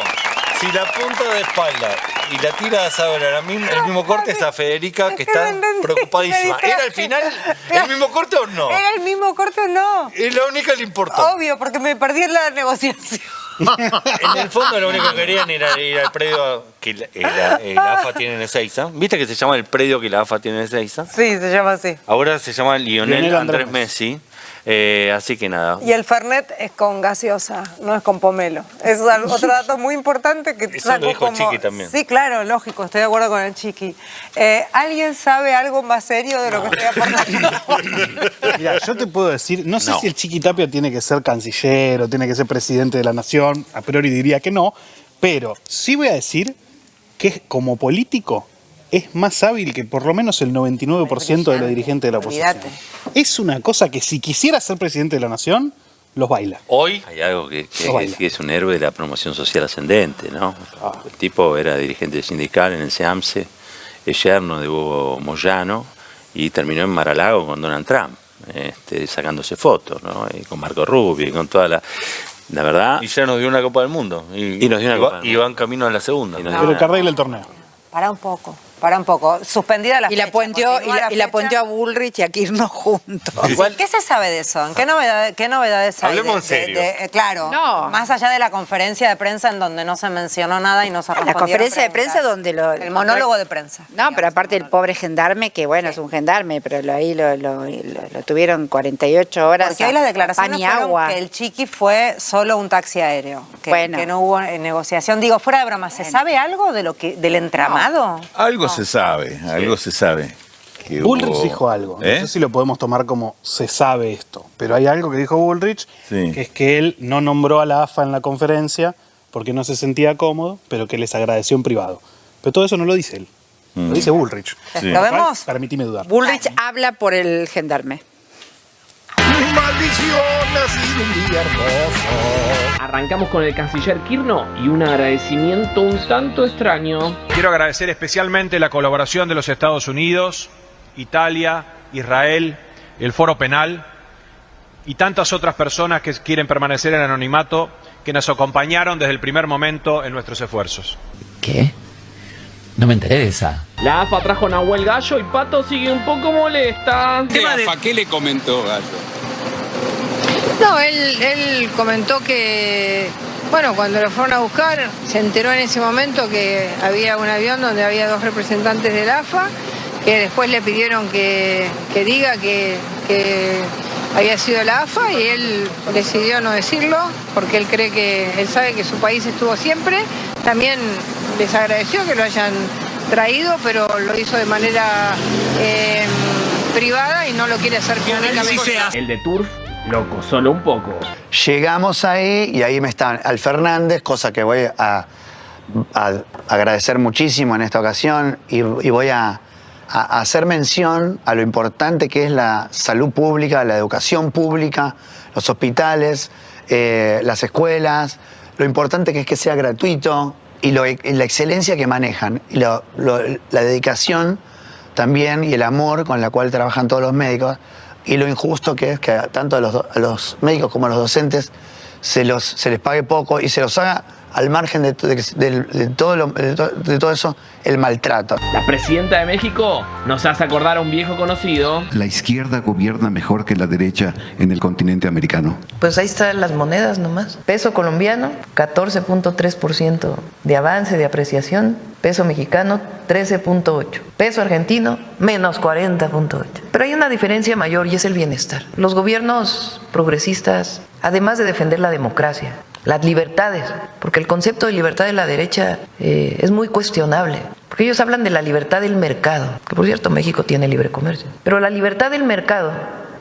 si la punta de espalda y la tira a saber el mismo corte es a Federica, que está preocupadísima. ¿Era al final el mismo corte o no?
¿Era el mismo corte o no?
Es la única que le importó.
Obvio, porque me perdí en la negociación.
En el fondo lo único que querían era ir al predio que la AFA tiene en Ezeiza. ¿Viste que se llama el predio que la AFA tiene en Ezeiza?
Sí, se llama así.
Ahora se llama Lionel Andrés Messi. Así que nada.
Y el Fernet es con gaseosa, no es con pomelo. Es otro dato muy importante que
eso lo dijo Chiqui también.
Sí, claro, lógico, estoy de acuerdo con el Chiqui. ¿Alguien sabe algo más serio de lo que estoy aportando?
Mira, yo te puedo decir, no sé si el Chiqui Tapia tiene que ser canciller o tiene que ser presidente de la nación, a priori diría que no, pero sí voy a decir que como político es más hábil que por lo menos el 99% de los dirigentes de la oposición.
Olvídate.
Es una cosa que si quisiera ser presidente de la nación, los baila.
Hoy
hay algo que es un héroe de la promoción social ascendente, ¿no? El tipo era dirigente sindical en el SEAMSE, es yerno de Hugo Moyano y terminó en Mar-a-Lago con Donald Trump, sacándose fotos, ¿no? Y con Marco Rubio y con toda la verdad.
Y ya nos dio una Copa del Mundo. Y
nos dio una Copa del Mundo.
Y van camino a la segunda.
Pero que arregle el torneo.
Para un poco. Suspendida la fecha.
Y la puenteó a Bullrich y a Kirchner juntos.
¿Qué se sabe de eso? ¿Qué novedades hay?
Hablemos en serio.
Claro, más allá de la conferencia de prensa en donde no se mencionó nada y no se respondieron
La conferencia de prensa donde
el monólogo de prensa.
No, pero aparte el pobre gendarme, que bueno, es un gendarme, pero ahí lo tuvieron 48 horas.
Porque hoy las declaraciones
pan y
fueron
agua.
que el Chiqui fue solo un taxi aéreo, que no hubo negociación. Digo, fuera de broma, ¿se sabe algo de del entramado?
Algo se sabe, algo se sabe.
Bullrich dijo algo, no sé si lo podemos tomar como se sabe esto, pero hay algo que dijo Bullrich, que es que él no nombró a la AFA en la conferencia porque no se sentía cómodo, pero que les agradeció en privado. Pero todo eso no lo dice él, lo dice Bullrich.
¿Lo vemos?
Permitime dudar.
Bullrich habla por el gendarme.
Mi maldición ha sido un día hermoso.
Arrancamos con el canciller Kirchner y un agradecimiento un tanto extraño.
Quiero agradecer especialmente la colaboración de los Estados Unidos, Italia, Israel, el Foro Penal y tantas otras personas que quieren permanecer en anonimato, que nos acompañaron desde el primer momento en nuestros esfuerzos.
¿Qué? No me enteré de esa. La AFA trajo a Nahuel Gallo y Pato sigue un poco molesta.
¿Qué le comentó Gallo?
No, él comentó que, bueno, cuando lo fueron a buscar, se enteró en ese momento que había un avión donde había 2 representantes del AFA, que después le pidieron que diga que había sido la AFA y él decidió no decirlo porque él sabe que su país estuvo siempre. También les agradeció que lo hayan traído, pero lo hizo de manera privada y no lo quiere hacer públicamente.
El de Turf loco, solo un poco.
Llegamos ahí y ahí me está Al Fernández, cosa que voy a agradecer muchísimo en esta ocasión y voy a hacer mención a lo importante que es la salud pública, la educación pública, los hospitales, las escuelas, lo importante que es que sea gratuito y la excelencia que manejan, y la dedicación también y el amor con la cual trabajan todos los médicos, y lo injusto que es que tanto a los médicos como a los docentes se les pague poco y se los haga al margen de todo eso, el maltrato.
La presidenta de México nos hace acordar a un viejo conocido.
La izquierda gobierna mejor que la derecha en el continente americano.
Pues ahí están las monedas nomás. Peso colombiano, 14.3% de avance, de apreciación. Peso mexicano, 13.8%. Peso argentino, menos 40.8%. Pero hay una diferencia mayor y es el bienestar. Los gobiernos progresistas, además de defender la democracia, las libertades, porque el concepto de libertad de la derecha es muy cuestionable, porque ellos hablan de la libertad del mercado, que por cierto México tiene libre comercio, pero la libertad del mercado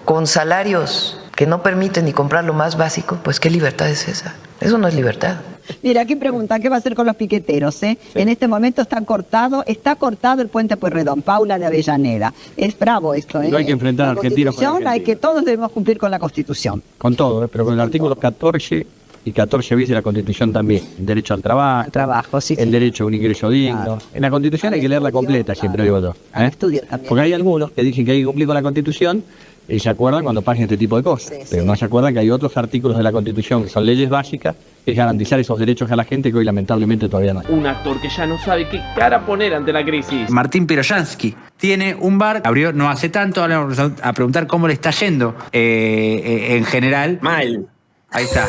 con salarios que no permiten ni comprar lo más básico, pues ¿qué libertad es esa? Eso no es libertad.
Mira, aquí preguntan qué va a hacer con los piqueteros, ¿eh? Sí. En este momento está cortado el puente Pueyrredón, Paula de Avellaneda. Es bravo esto, ¿eh?
No hay que enfrentar a Argentina con Argentina.
Hay que todos debemos cumplir con la Constitución.
Con todo, pero con el artículo 14 y 14 bis de la Constitución también. El derecho al trabajo, sí, el derecho a un ingreso digno. Claro. En la Constitución hay que leerla completa, siempre digo yo. Porque hay algunos que dicen que hay que cumplir con la Constitución, Y se acuerdan cuando pasen este tipo de cosas. Pero no se acuerdan que hay otros artículos de la Constitución que son leyes básicas, que es garantizar esos derechos a la gente que hoy lamentablemente todavía no hay.
Un actor que ya no sabe qué cara poner ante la crisis.
Martín Piroyansky tiene un bar, abrió no hace tanto, ahora vamos a preguntar cómo le está yendo en general.
Mal.
Ahí está.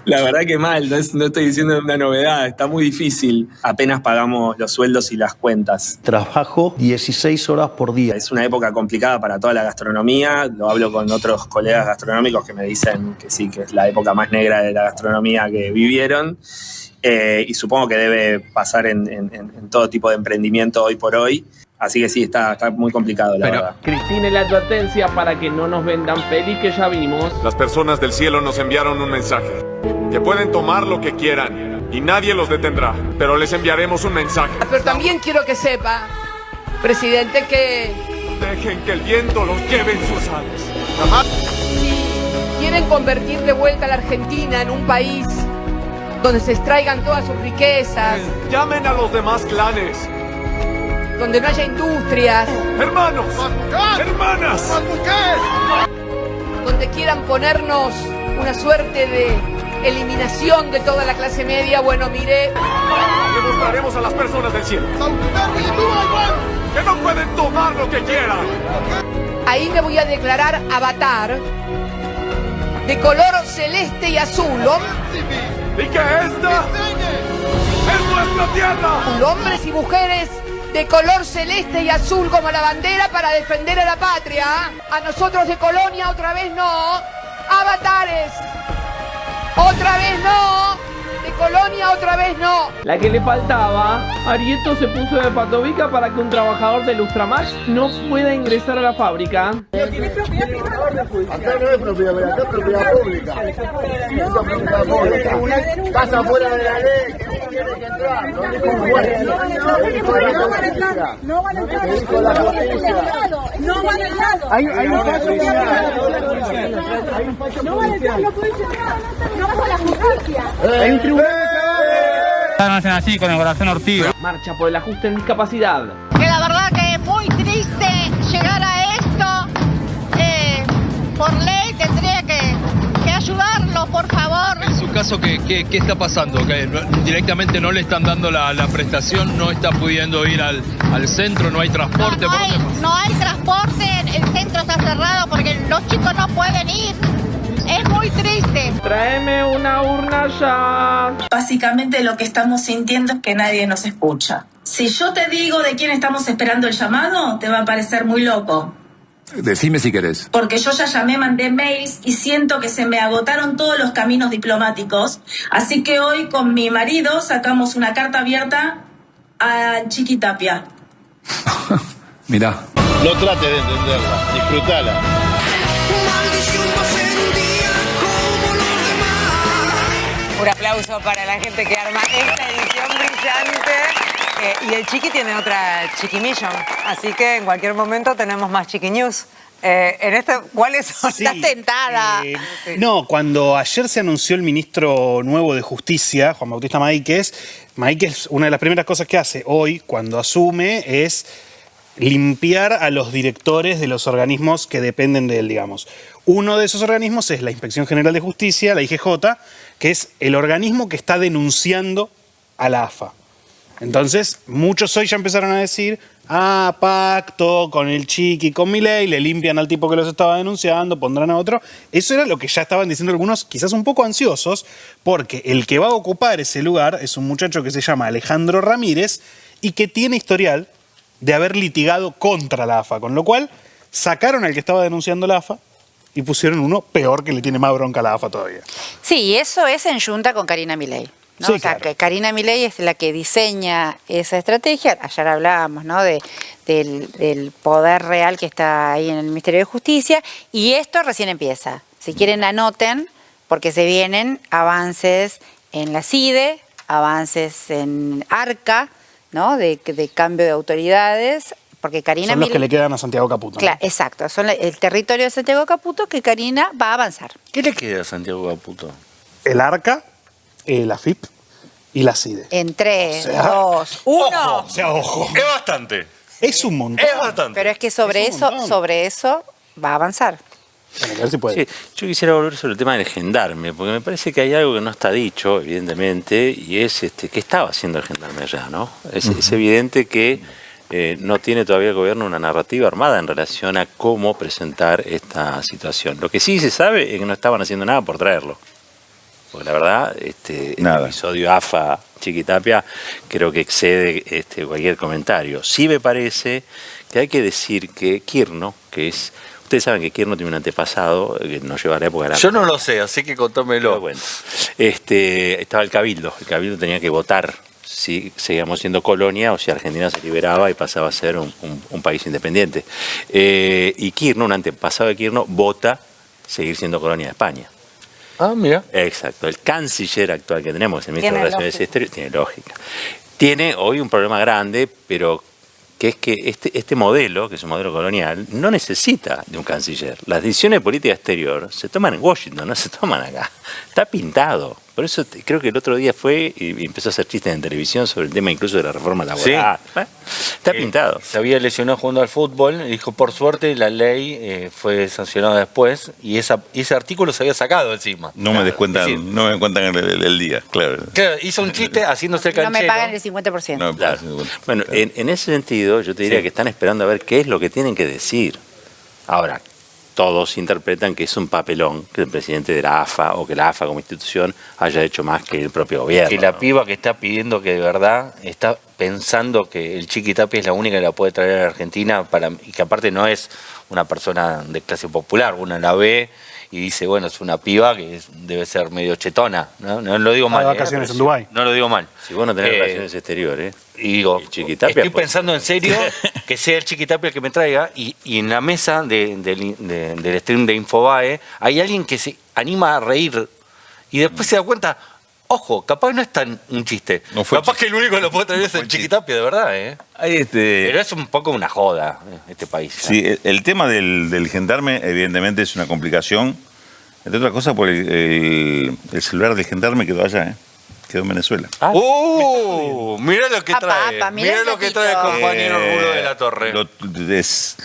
La verdad que mal, no estoy diciendo una novedad, está muy difícil. Apenas pagamos los sueldos y las cuentas.
Trabajo 16 horas por día.
Es una época complicada para toda la gastronomía, lo hablo con otros colegas gastronómicos que me dicen que sí, que es la época más negra de la gastronomía que vivieron. Y supongo que debe pasar en todo tipo de emprendimiento hoy por hoy. Así que sí, está muy complicado, la verdad.
Cristina, la advertencia para que no nos vendan pelis que ya vimos.
Las personas del cielo nos enviaron un mensaje. Que pueden tomar lo que quieran y nadie los detendrá. Pero les enviaremos un mensaje.
Pero también quiero que sepa, presidente, que...
Dejen que el viento los lleve en sus alas.
Si quieren convertir de vuelta a la Argentina en un país donde se extraigan todas sus riquezas...
Llamen a los demás clanes.
Donde no haya industrias.
Hermanos, hermanas.
Donde quieran ponernos una suerte de eliminación de toda la clase media. Bueno, mire.
Demostraremos a las personas del cielo que no pueden tomar lo que quieran.
Ahí me voy a declarar avatar de color celeste y azul.
Y que esta es nuestra tierra.
Hombres y mujeres de color celeste y azul como la bandera para defender a la patria. A nosotros de Colonia otra vez no. Avatares. Otra vez no. De Colonia otra vez no.
La que le faltaba, Arieto se puso de patobica para que un trabajador del Ultramax no pueda ingresar a la fábrica.
¿Tiene propiedad privada? Acá no es propiedad privada, acá es propiedad pública. Es propiedad pública. Una casa fuera de la ley, que no tiene que entrar. No dijo un juez. No van a entrar. No van a entrar. No van a entrar. Hay un paso policial. No van a entrar, no pueden entrar. No vas a la justicia. Hay un tribunal.
No hacen así con el corazón ortigo.
Marcha por el ajuste en discapacidad.
Que la verdad que es muy triste llegar a esto. Por ley tendría que ayudarlo, por favor.
En su caso, ¿qué está pasando? Que directamente no le están dando la prestación, no está pudiendo ir al centro, no hay transporte.
No hay transporte, el centro está cerrado porque los chicos no pueden ir. Es muy triste.
Tráeme una urna ya.
Básicamente lo que estamos sintiendo es que nadie nos escucha. Si yo te digo de quién estamos esperando el llamado, te va a parecer muy loco.
Decime si querés.
Porque yo ya llamé, mandé mails y siento que se me agotaron todos los caminos diplomáticos. Así que hoy con mi marido sacamos una carta abierta a Chiquitapia.
Mirá.
No trate de entenderla, disfrutala.
Un aplauso para la gente que arma esta edición brillante. Y el Chiqui tiene otra Chiqui Mission. Así que en cualquier momento tenemos más Chiqui News. ¿Cuáles son?
Sí,
Estás tentada.
No, cuando ayer se anunció el ministro nuevo de Justicia, Juan Bautista Maíquez, una de las primeras cosas que hace hoy, cuando asume, es limpiar a los directores de los organismos que dependen de él, digamos. Uno de esos organismos es la Inspección General de Justicia, la IGJ, que es el organismo que está denunciando a la AFA. Entonces, muchos hoy ya empezaron a decir, pacto con el Chiqui, con Milei, le limpian al tipo que los estaba denunciando, pondrán a otro. Eso era lo que ya estaban diciendo algunos, quizás un poco ansiosos, porque el que va a ocupar ese lugar es un muchacho que se llama Alejandro Ramírez y que tiene historial de haber litigado contra la AFA, con lo cual sacaron al que estaba denunciando la AFA y pusieron uno peor que le tiene más bronca a la AFA todavía.
Sí, eso es en junta con Karina Milei. ¿no?
Sí,
o sea,
claro.
que Karina Milei es la que diseña esa estrategia. Ayer hablábamos, ¿no? del poder real que está ahí en el Ministerio de Justicia. Y esto recién empieza. Si quieren, anoten, porque se vienen avances en la CIDE, avances en ARCA, ¿no? De cambio de autoridades. Porque Karina
Son los que le quedan a Santiago Caputo.
Claro, exacto. Son el territorio de Santiago Caputo que Karina va a avanzar.
¿Qué le queda a Santiago Caputo?
El ARCA, la FIP y la CIDE.
En 3,
O sea,
2, 1.
Ojo.
Es bastante.
Es un montón.
Es bastante.
Pero es que sobre eso va a avanzar.
Bueno, a ver si puede.
Sí, yo quisiera volver sobre el tema del gendarme, porque me parece que hay algo que no está dicho, evidentemente, y es qué estaba haciendo el gendarme allá, ¿no? Es evidente que no tiene todavía el gobierno una narrativa armada en relación a cómo presentar esta situación. Lo que sí se sabe es que no estaban haciendo nada por traerlo. Porque la verdad, el episodio AFA Chiquitapia creo que excede cualquier comentario. Sí me parece que hay que decir que Quirno, que es... Ustedes saben que Quirno tiene un antepasado que nos lleva a la época de la...
Yo no lo sé, así que contómelo.
Bueno, estaba el Cabildo tenía que votar si seguíamos siendo colonia o si Argentina se liberaba y pasaba a ser un país independiente. Y Quirno, un antepasado de Quirno, vota seguir siendo colonia de España.
Ah, mira.
Exacto. El canciller actual que tenemos, el ministro de Relaciones Exteriores, tiene lógica. Tiene hoy un problema grande, pero que es que este modelo, que es un modelo colonial, no necesita de un canciller. Las decisiones de política exterior se toman en Washington, no se toman acá. Está pintado. Por eso creo que el otro día fue y empezó a hacer chistes en televisión sobre el tema incluso de la reforma laboral.
Sí.
Está pintado.
Se había lesionado jugando al fútbol y dijo, por suerte, la ley fue sancionada después y ese artículo se había sacado encima.
No me descuentan, no me cuentan el día, claro.
Claro, hizo un chiste haciéndose el canchero.
No me pagan el 50%.
No,
claro. Bueno, en ese sentido yo te diría que están esperando a ver qué es lo que tienen que decir. Ahora, todos interpretan que es un papelón que el presidente de la AFA o que la AFA como institución haya hecho más que el propio gobierno.
Que la piba que está pidiendo que de verdad está pensando que el Chiquitapia es la única que la puede traer a la Argentina y que aparte no es una persona de clase popular, una la ve y dice, bueno, es una piba que debe ser medio chetona, ¿no? No lo digo mal.
De vacaciones en Dubái.
No lo digo mal.
Si vos no tenés relaciones exteriores,
y digo,
Chiquitapia,
estoy pensando en serio que sea el Chiquitapia el que me traiga y en la mesa del stream de Infobae hay alguien que se anima a reír y después se da cuenta, ojo, capaz no es tan un chiste.
No fue
capaz que el único que lo puede traer es el Chiquitapia, de verdad, ¿eh? Pero es un poco una joda este país.
Sí, el tema del gendarme evidentemente es una complicación. Entre otras cosas, por el celular del gendarme quedó allá, quedó en Venezuela.
Mirá lo que trae. Mirá lo que trae el compañero Rulo de la Torre.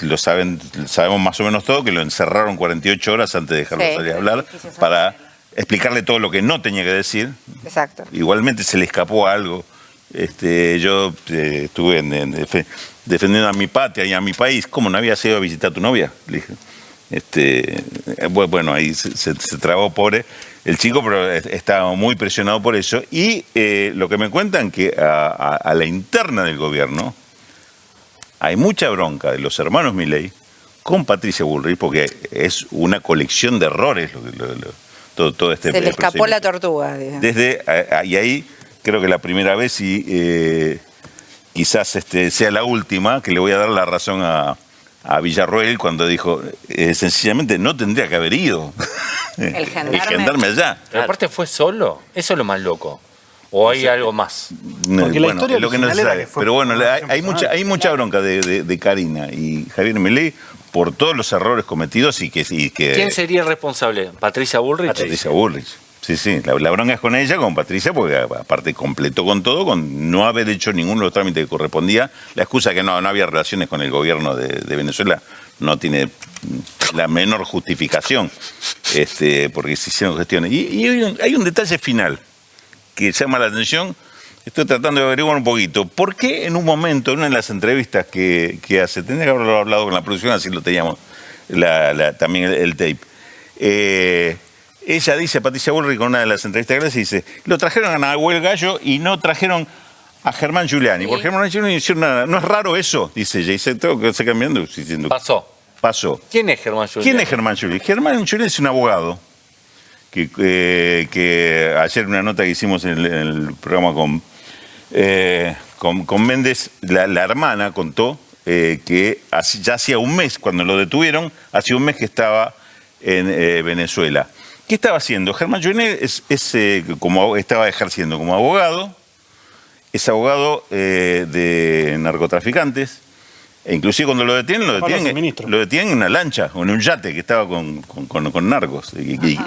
Lo sabemos más o menos todo, que lo encerraron 48 horas antes de dejarlo salir a hablar para explicarle todo lo que no tenía que decir.
Exacto.
Igualmente se le escapó algo. Yo estuve defendiendo a mi patria y a mi país. ¿Cómo no habías ido a visitar a tu novia? Le dije. Bueno, ahí se trabó pobre el chico, pero estaba muy presionado por eso. Y lo que me cuentan que a la interna del gobierno hay mucha bronca de los hermanos Milei con Patricia Bullrich, porque es una colección de errores todo este
se le escapó la tortuga.
Y ahí creo que la primera vez y quizás sea la última, que le voy a dar la razón a Villarroel cuando dijo, sencillamente no tendría que haber ido
el
gendarme allá.
Pero aparte fue solo, eso es lo más loco. ¿O hay algo más?
Porque la historia
es lo que no se sabe. Pero bueno, hay mucha bronca de Karina y Javier Milei por todos los errores cometidos y que
¿Quién sería el responsable? ¿Patricia Bullrich?
Patricia Bullrich. Sí, la bronca es con ella, con Patricia, porque aparte completó con todo, con no haber hecho ninguno de los trámites que correspondía. La excusa que no había relaciones con el gobierno de Venezuela no tiene la menor justificación, porque se hicieron gestiones. Y hay un detalle final que llama la atención. Estoy tratando de averiguar un poquito. ¿Por qué en un momento, en una de las entrevistas que hace, tendría que haberlo hablado con la producción, así lo teníamos, también el tape, ella dice, Patricia Bullrich, con una de las entrevistas que dice, lo trajeron a Nahuel Gallo y no trajeron a Germán Giuliani. Porque Germán Giuliani no hicieron nada. ¿No es raro eso? Dice ella. Dice, tengo que seguir cambiando. Diciendo, Pasó.
¿Quién es Germán Giuliani?
¿Quién es Germán Giuliani? Germán Giuliani es un abogado que ayer una nota que hicimos en el programa con Méndez, la hermana contó que ya hacía un mes, cuando lo detuvieron, hacía un mes que estaba en Venezuela. ¿Qué estaba haciendo? Germán Giuliani estaba ejerciendo como abogado, es abogado de narcotraficantes, e inclusive cuando lo detienen en una lancha o en un yate que estaba con narcos,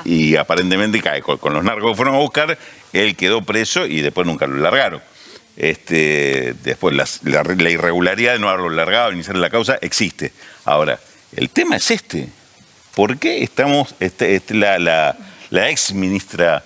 y aparentemente con los narcos que fueron a buscar, él quedó preso y después nunca lo largaron. Después la irregularidad de no haberlo largado, iniciar la causa, existe. Ahora, el tema es ¿por qué estamos, la ex ministra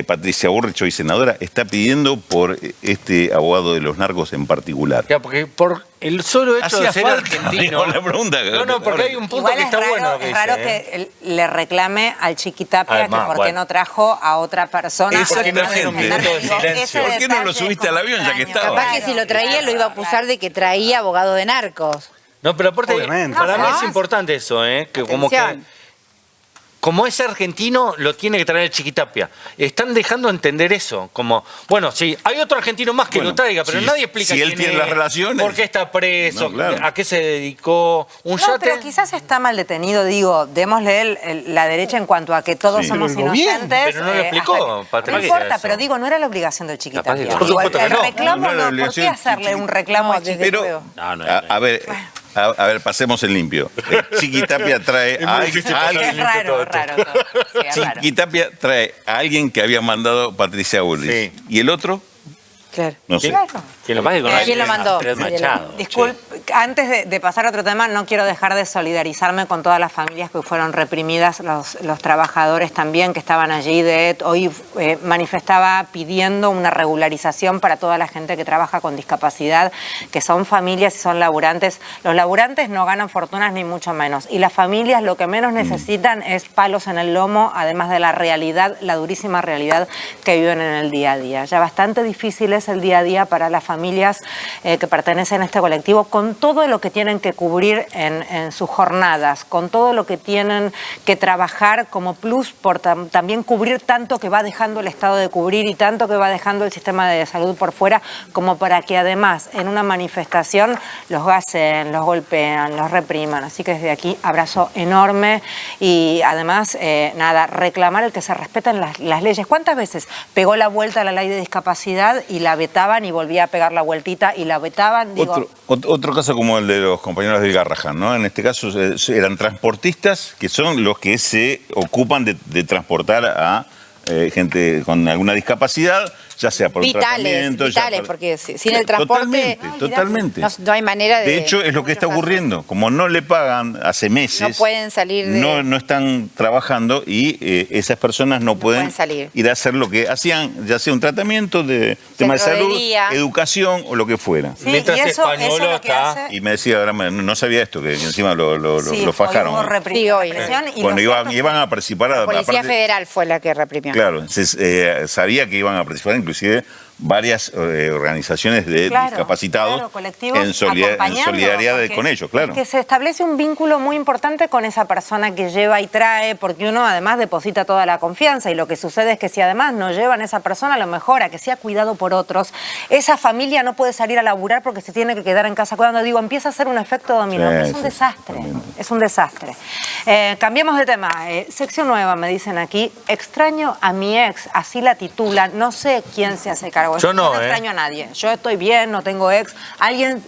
Patricia Bullrich, hoy senadora, está pidiendo por este abogado de los narcos en particular?
Ya, porque por el solo hecho de ser argentino.
La pregunta,
porque hay un punto
igual
que está bueno.
Es raro que le reclame al Chiquitapia
Además,
que por qué no trajo a otra persona.
Exactamente. ¿Por qué no lo subiste al avión ya que estaba?
Capaz que si lo traía lo iba a acusar de que traía abogado de narcos.
No, pero aparte, para mí es importante eso, que como es argentino, lo tiene que traer el Chiquitapia. Están dejando entender eso, como, bueno, sí, hay otro argentino más que lo traiga, pero nadie explica
si él tiene las relaciones,
por qué está preso,
claro.
a qué se dedicó, un yate.
Pero quizás está mal detenido, digo, démosle la derecha en cuanto a que todos somos inocentes.
Pero no lo explicó, Patricia.
No importa,
eso.
pero digo, no era la obligación del Chiquitapia.
Por supuesto que
el
no.
reclamo
No era la
¿por qué
obligación.
hacerle un reclamo desde
Pero, a ver, pasemos en limpio. Chiquitapia trae a alguien.
Es raro.
Chiquitapia trae a alguien que había mandado Patricia Bullrich. ¿Y el otro?
Claro.
No sé.
¿Quién lo mandó?
Disculpe, antes de pasar a otro tema, no quiero dejar de solidarizarme con todas las familias que fueron reprimidas, los trabajadores también que estaban allí. Hoy manifestaba pidiendo una regularización para toda la gente que trabaja con discapacidad, que son familias y son laburantes. Los laburantes no ganan fortunas ni mucho menos. Y las familias lo que menos necesitan es palos en el lomo, además de la realidad, la durísima realidad que viven en el día a día. Ya bastante difícil es el día a día para las familias que pertenecen a este colectivo, con todo lo que tienen que cubrir en sus jornadas, con todo lo que tienen que trabajar como plus por también cubrir tanto que va dejando el Estado de cubrir y tanto que va dejando el sistema de salud por fuera, como para que además en una manifestación los gasen, los golpean, los repriman. Así que desde aquí abrazo enorme y además reclamar el que se respeten las leyes. ¿Cuántas veces pegó la vuelta a la ley de discapacidad y la vetaban y volvía a pegar la vueltita y la vetaban?
Otro caso como el de los compañeros del Garrahan, ¿no? En este caso eran transportistas que son los que se ocupan de transportar a gente con alguna discapacidad, ya sea por un tratamiento.
Porque sin el transporte
Totalmente.
No hay manera de...
De hecho, es lo que está ocurriendo. Como no le pagan hace meses,
no pueden salir
no están trabajando y esas personas no pueden ir a hacer lo que hacían, ya sea un tratamiento de tema de salud, educación o lo que fuera.
Sí, mientras Españolo está...
Y me decía, ahora no sabía esto, que encima lo fajaron. Bueno, iban a participar...
La Policía Federal fue la que reprimió.
Claro, sabía que iban a participar inclusive varias organizaciones de discapacitados en solidaridad con ellos, claro.
Que se establece un vínculo muy importante con esa persona que lleva y trae, porque uno además deposita toda la confianza y lo que sucede es que si además no llevan a esa persona, a lo mejor a que sea cuidado por otros, esa familia no puede salir a laburar porque se tiene que quedar en casa cuidando. Empieza a ser un efecto dominó. Es un desastre, es un desastre. Cambiemos de tema. Sección nueva, me dicen aquí. Extraño a mi ex, así la titulan. No sé quién se hace cargo.
Yo no
extraño a nadie. Yo estoy bien, no tengo ex. Alguien...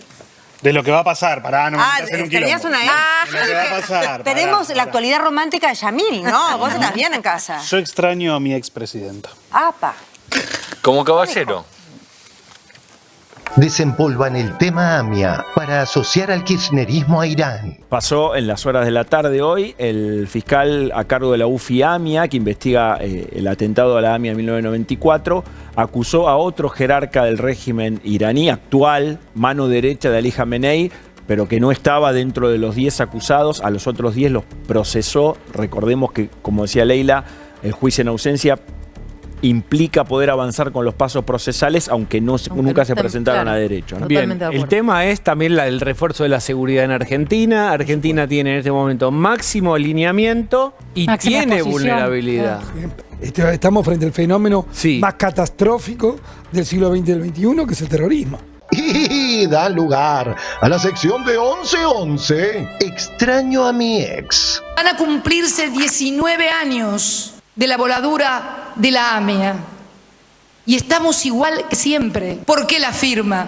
De lo que va a pasar, no me hacer un quilombo.
¿Tenías una ex? Tenemos la actualidad romántica de Yamil, ¿no? Vos estás bien en casa.
Yo extraño a mi expresidenta.
¡Apa!
Como caballero.
Desempolvan el tema AMIA para asociar al kirchnerismo a Irán.
Pasó en las horas de la tarde hoy el fiscal a cargo de la UFI AMIA, que investiga el atentado a la AMIA en 1994, acusó a otro jerarca del régimen iraní actual, mano derecha de Ali Khamenei, pero que no estaba dentro de los 10 acusados. A los otros 10 los procesó. Recordemos que, como decía Leila, el juicio en ausencia implica poder avanzar con los pasos procesales, aunque nunca se presentaron a derecho, ¿no?
Bien, el tema es también el refuerzo de la seguridad en Argentina. Argentina tiene en este momento máximo alineamiento y tiene vulnerabilidad.
Estamos frente al fenómeno más catastrófico del siglo XX y del XXI, que es el terrorismo.
Y da lugar a la sección de 1111. Extraño a mi ex.
Van a cumplirse 19 años de la voladura de la AMIA. Y estamos igual que siempre. ¿Por qué la firma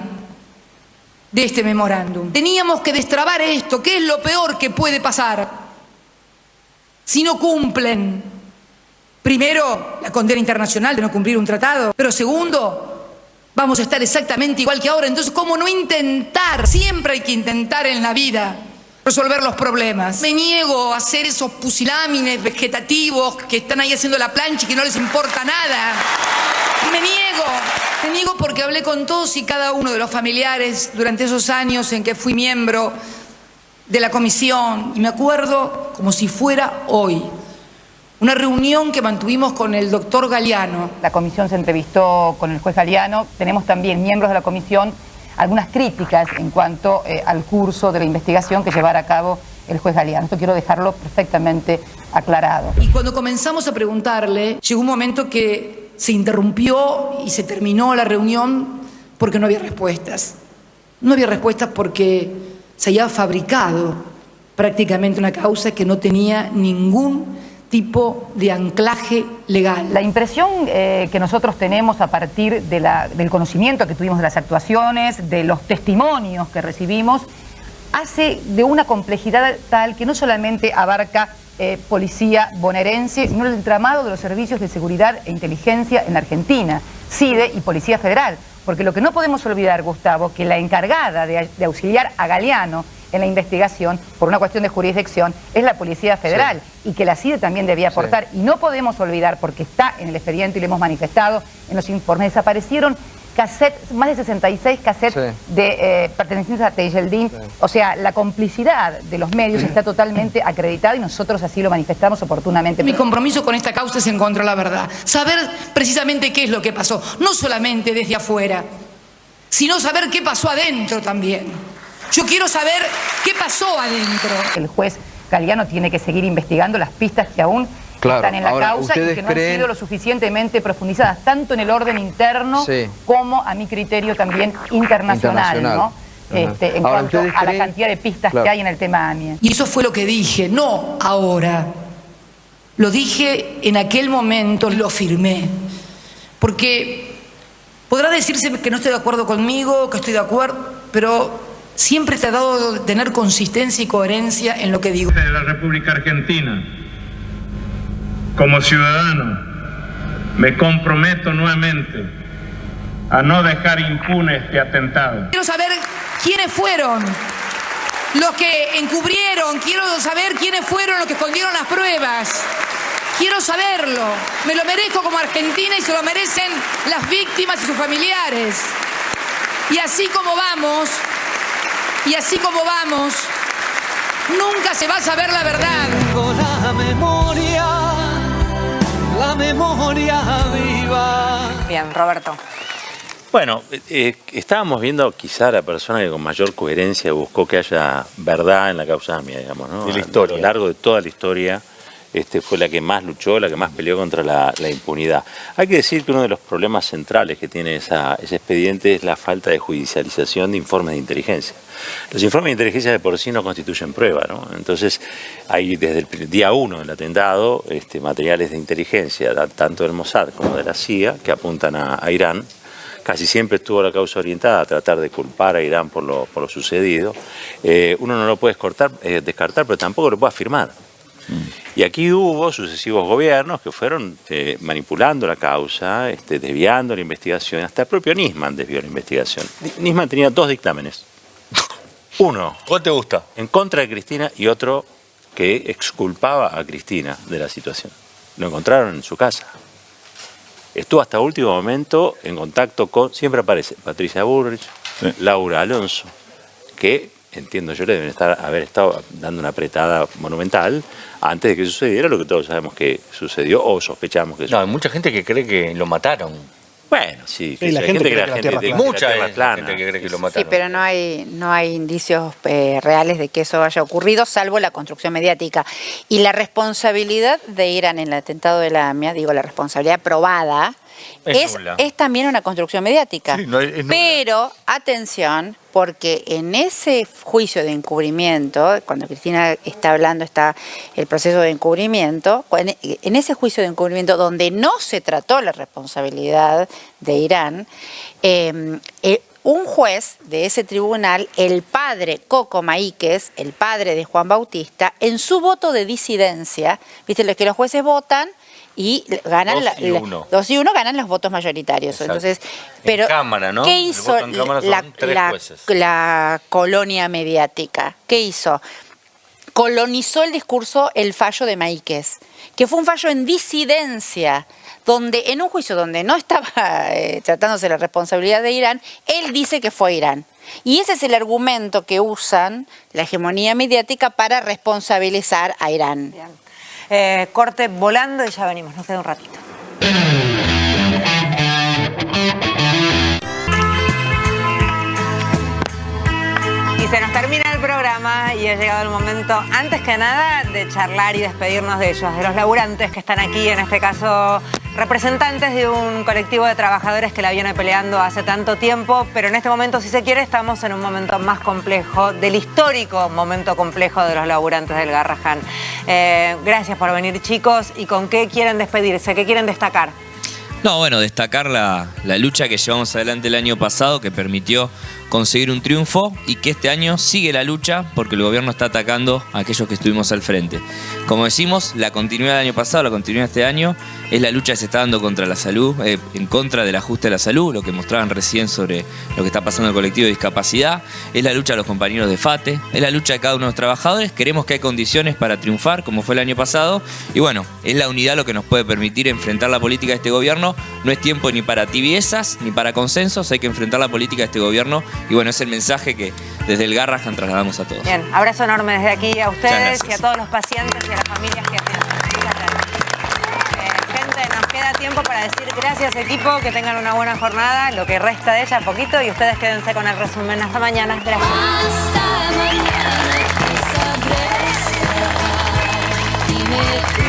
de este memorándum? Teníamos que destrabar esto. ¿Qué es lo peor que puede pasar si no cumplen? Primero, la condena internacional de no cumplir un tratado. Pero segundo, vamos a estar exactamente igual que ahora. Entonces, ¿cómo no intentar? Siempre hay que intentar en la vida resolver los problemas. Me niego a hacer esos pusilámines vegetativos que están ahí haciendo la plancha y que no les importa nada. Me niego porque hablé con todos y cada uno de los familiares durante esos años en que fui miembro de la comisión, y me acuerdo como si fuera hoy. Una reunión que mantuvimos con el doctor Galeano.
La comisión se entrevistó con el juez Galeano. Tenemos también miembros de la comisión algunas críticas en cuanto al curso de la investigación que llevará a cabo el juez Galeano. Esto quiero dejarlo perfectamente aclarado.
Y cuando comenzamos a preguntarle, llegó un momento que se interrumpió y se terminó la reunión porque no había respuestas. No había respuestas porque se había fabricado prácticamente una causa que no tenía ningún tipo de anclaje legal.
La impresión que nosotros tenemos a partir del conocimiento que tuvimos de las actuaciones, de los testimonios que recibimos, hace de una complejidad tal que no solamente abarca policía bonaerense, sino el entramado de los servicios de seguridad e inteligencia en Argentina, CIDE y Policía Federal. Porque lo que no podemos olvidar, Gustavo, que la encargada de auxiliar a Galeano en la investigación, por una cuestión de jurisdicción, es la Policía Federal, y que la CIDE también debía aportar. Y no podemos olvidar, porque está en el expediente y lo hemos manifestado en los informes, desaparecieron cassettes, más de 66 cassettes pertenecientes a Tejeldín. O sea, la complicidad de los medios está totalmente acreditada y nosotros así lo manifestamos oportunamente.
Mi compromiso con esta causa es encontrar la verdad, saber precisamente qué es lo que pasó, no solamente desde afuera, sino saber qué pasó adentro también. Yo quiero saber qué pasó adentro.
El juez Galeano tiene que seguir investigando las pistas que aún están en la causa y que no han sido lo suficientemente profundizadas, tanto en el orden interno como, a mi criterio, también internacional, ¿no? En cuanto a la cantidad de pistas que hay en el tema AMIA.
Y eso fue lo que dije, no ahora. Lo dije en aquel momento, lo firmé. Porque podrá decirse que no estoy de acuerdo conmigo, que estoy de acuerdo, pero siempre he tratado de tener consistencia y coherencia en lo que digo.
De la República Argentina, como ciudadano, me comprometo nuevamente a no dejar impune este atentado.
Quiero saber quiénes fueron los que encubrieron, quiero saber quiénes fueron los que escondieron las pruebas. Quiero saberlo, me lo merezco como argentina y se lo merecen las víctimas y sus familiares. Y así como vamos, nunca se va a saber la verdad.
Con la memoria viva.
Bien, Roberto.
Bueno, estábamos viendo quizá la persona que con mayor coherencia buscó que haya verdad en la causa AMIA, digamos, ¿no?
De la historia.
A lo largo de toda la historia, fue la que más luchó, la que más peleó contra la impunidad. Hay que decir que uno de los problemas centrales que tiene ese expediente es la falta de judicialización de informes de inteligencia. Los informes de inteligencia de por sí no constituyen prueba, ¿no? Entonces hay desde el día 1 del atentado materiales de inteligencia, tanto del Mossad como de la CIA, que apuntan a Irán. Casi siempre estuvo la causa orientada a tratar de culpar a Irán por lo sucedido. Uno no lo puede descartar, pero tampoco lo puede afirmar. Y aquí hubo sucesivos gobiernos que fueron manipulando la causa, desviando la investigación. Hasta el propio Nisman desvió la investigación. Nisman tenía 2 dictámenes. Uno,
¿cuál te gusta?
En contra de Cristina, y otro que exculpaba a Cristina de la situación. Lo encontraron en su casa. Estuvo hasta último momento en contacto con, siempre aparece, Patricia Bullrich, Laura Alonso, que entiendo yo le deben haber estado dando una apretada monumental antes de que sucediera lo que todos sabemos que sucedió o sospechamos que sucedió.
No, hay mucha gente que cree que lo mataron.
Bueno, sí,
la gente cree que la Tierra plana. Mucha
gente
que cree que lo
Sí,
mataron.
pero no hay indicios reales de que eso haya ocurrido, salvo la construcción mediática. Y la responsabilidad de Irán en el atentado de la AMIA, digo, la responsabilidad probada, es también una construcción mediática.
Sí, no, es nula.
Pero, atención, porque en ese juicio de encubrimiento, cuando Cristina está hablando, está el proceso de encubrimiento, en ese juicio de encubrimiento donde no se trató la responsabilidad de Irán, un juez de ese tribunal, el padre Coco Maíquez, el padre de Juan Bautista, en su voto de disidencia, viste, que los jueces votan y ganan 2 y 1 ganan los votos mayoritarios.
Exacto.
Entonces, pero
en cámara, ¿no?
¿qué hizo
El voto en cámara son 3 jueces.
la colonia mediática? ¿Qué hizo? Colonizó el discurso, el fallo de Maíquez, que fue un fallo en disidencia, donde en un juicio donde no estaba tratándose la responsabilidad de Irán, él dice que fue Irán. Y ese es el argumento que usan la hegemonía mediática para responsabilizar a Irán.
Bien. Corte volando y ya venimos, nos queda un ratito. Y se nos termina el programa y ha llegado el momento, antes que nada, de charlar y despedirnos de ellos, de los laburantes que están aquí, en este caso representantes de un colectivo de trabajadores que la viene peleando hace tanto tiempo, pero en este momento, si se quiere, estamos en un momento más complejo, del histórico momento complejo de los laburantes del Garrahan. Gracias por venir, chicos. ¿Y con qué quieren despedirse? ¿Qué quieren destacar?
No, bueno, destacar la lucha que llevamos adelante el año pasado, que permitió conseguir un triunfo, y que este año sigue la lucha porque el gobierno está atacando a aquellos que estuvimos al frente. Como decimos, la continuidad del año pasado, la continuidad de este año, es la lucha que se está dando contra la salud, en contra del ajuste a la salud, lo que mostraban recién sobre lo que está pasando en el colectivo de discapacidad, es la lucha de los compañeros de FATE, es la lucha de cada uno de los trabajadores. Queremos que hay condiciones para triunfar, como fue el año pasado, y bueno, es la unidad lo que nos puede permitir enfrentar la política de este gobierno. No es tiempo ni para tibiezas, ni para consensos, hay que enfrentar la política de este gobierno, y bueno, es el mensaje que desde el Garrahan trasladamos a todos.
Bien, abrazo enorme desde aquí a ustedes y a todos los pacientes y a las familias que atienden. Gente, nos queda tiempo para decir gracias, equipo, que tengan una buena jornada, lo que resta de ella, poquito, y ustedes quédense con el resumen. Hasta mañana. Gracias.
Hasta mañana, que sabré, dime.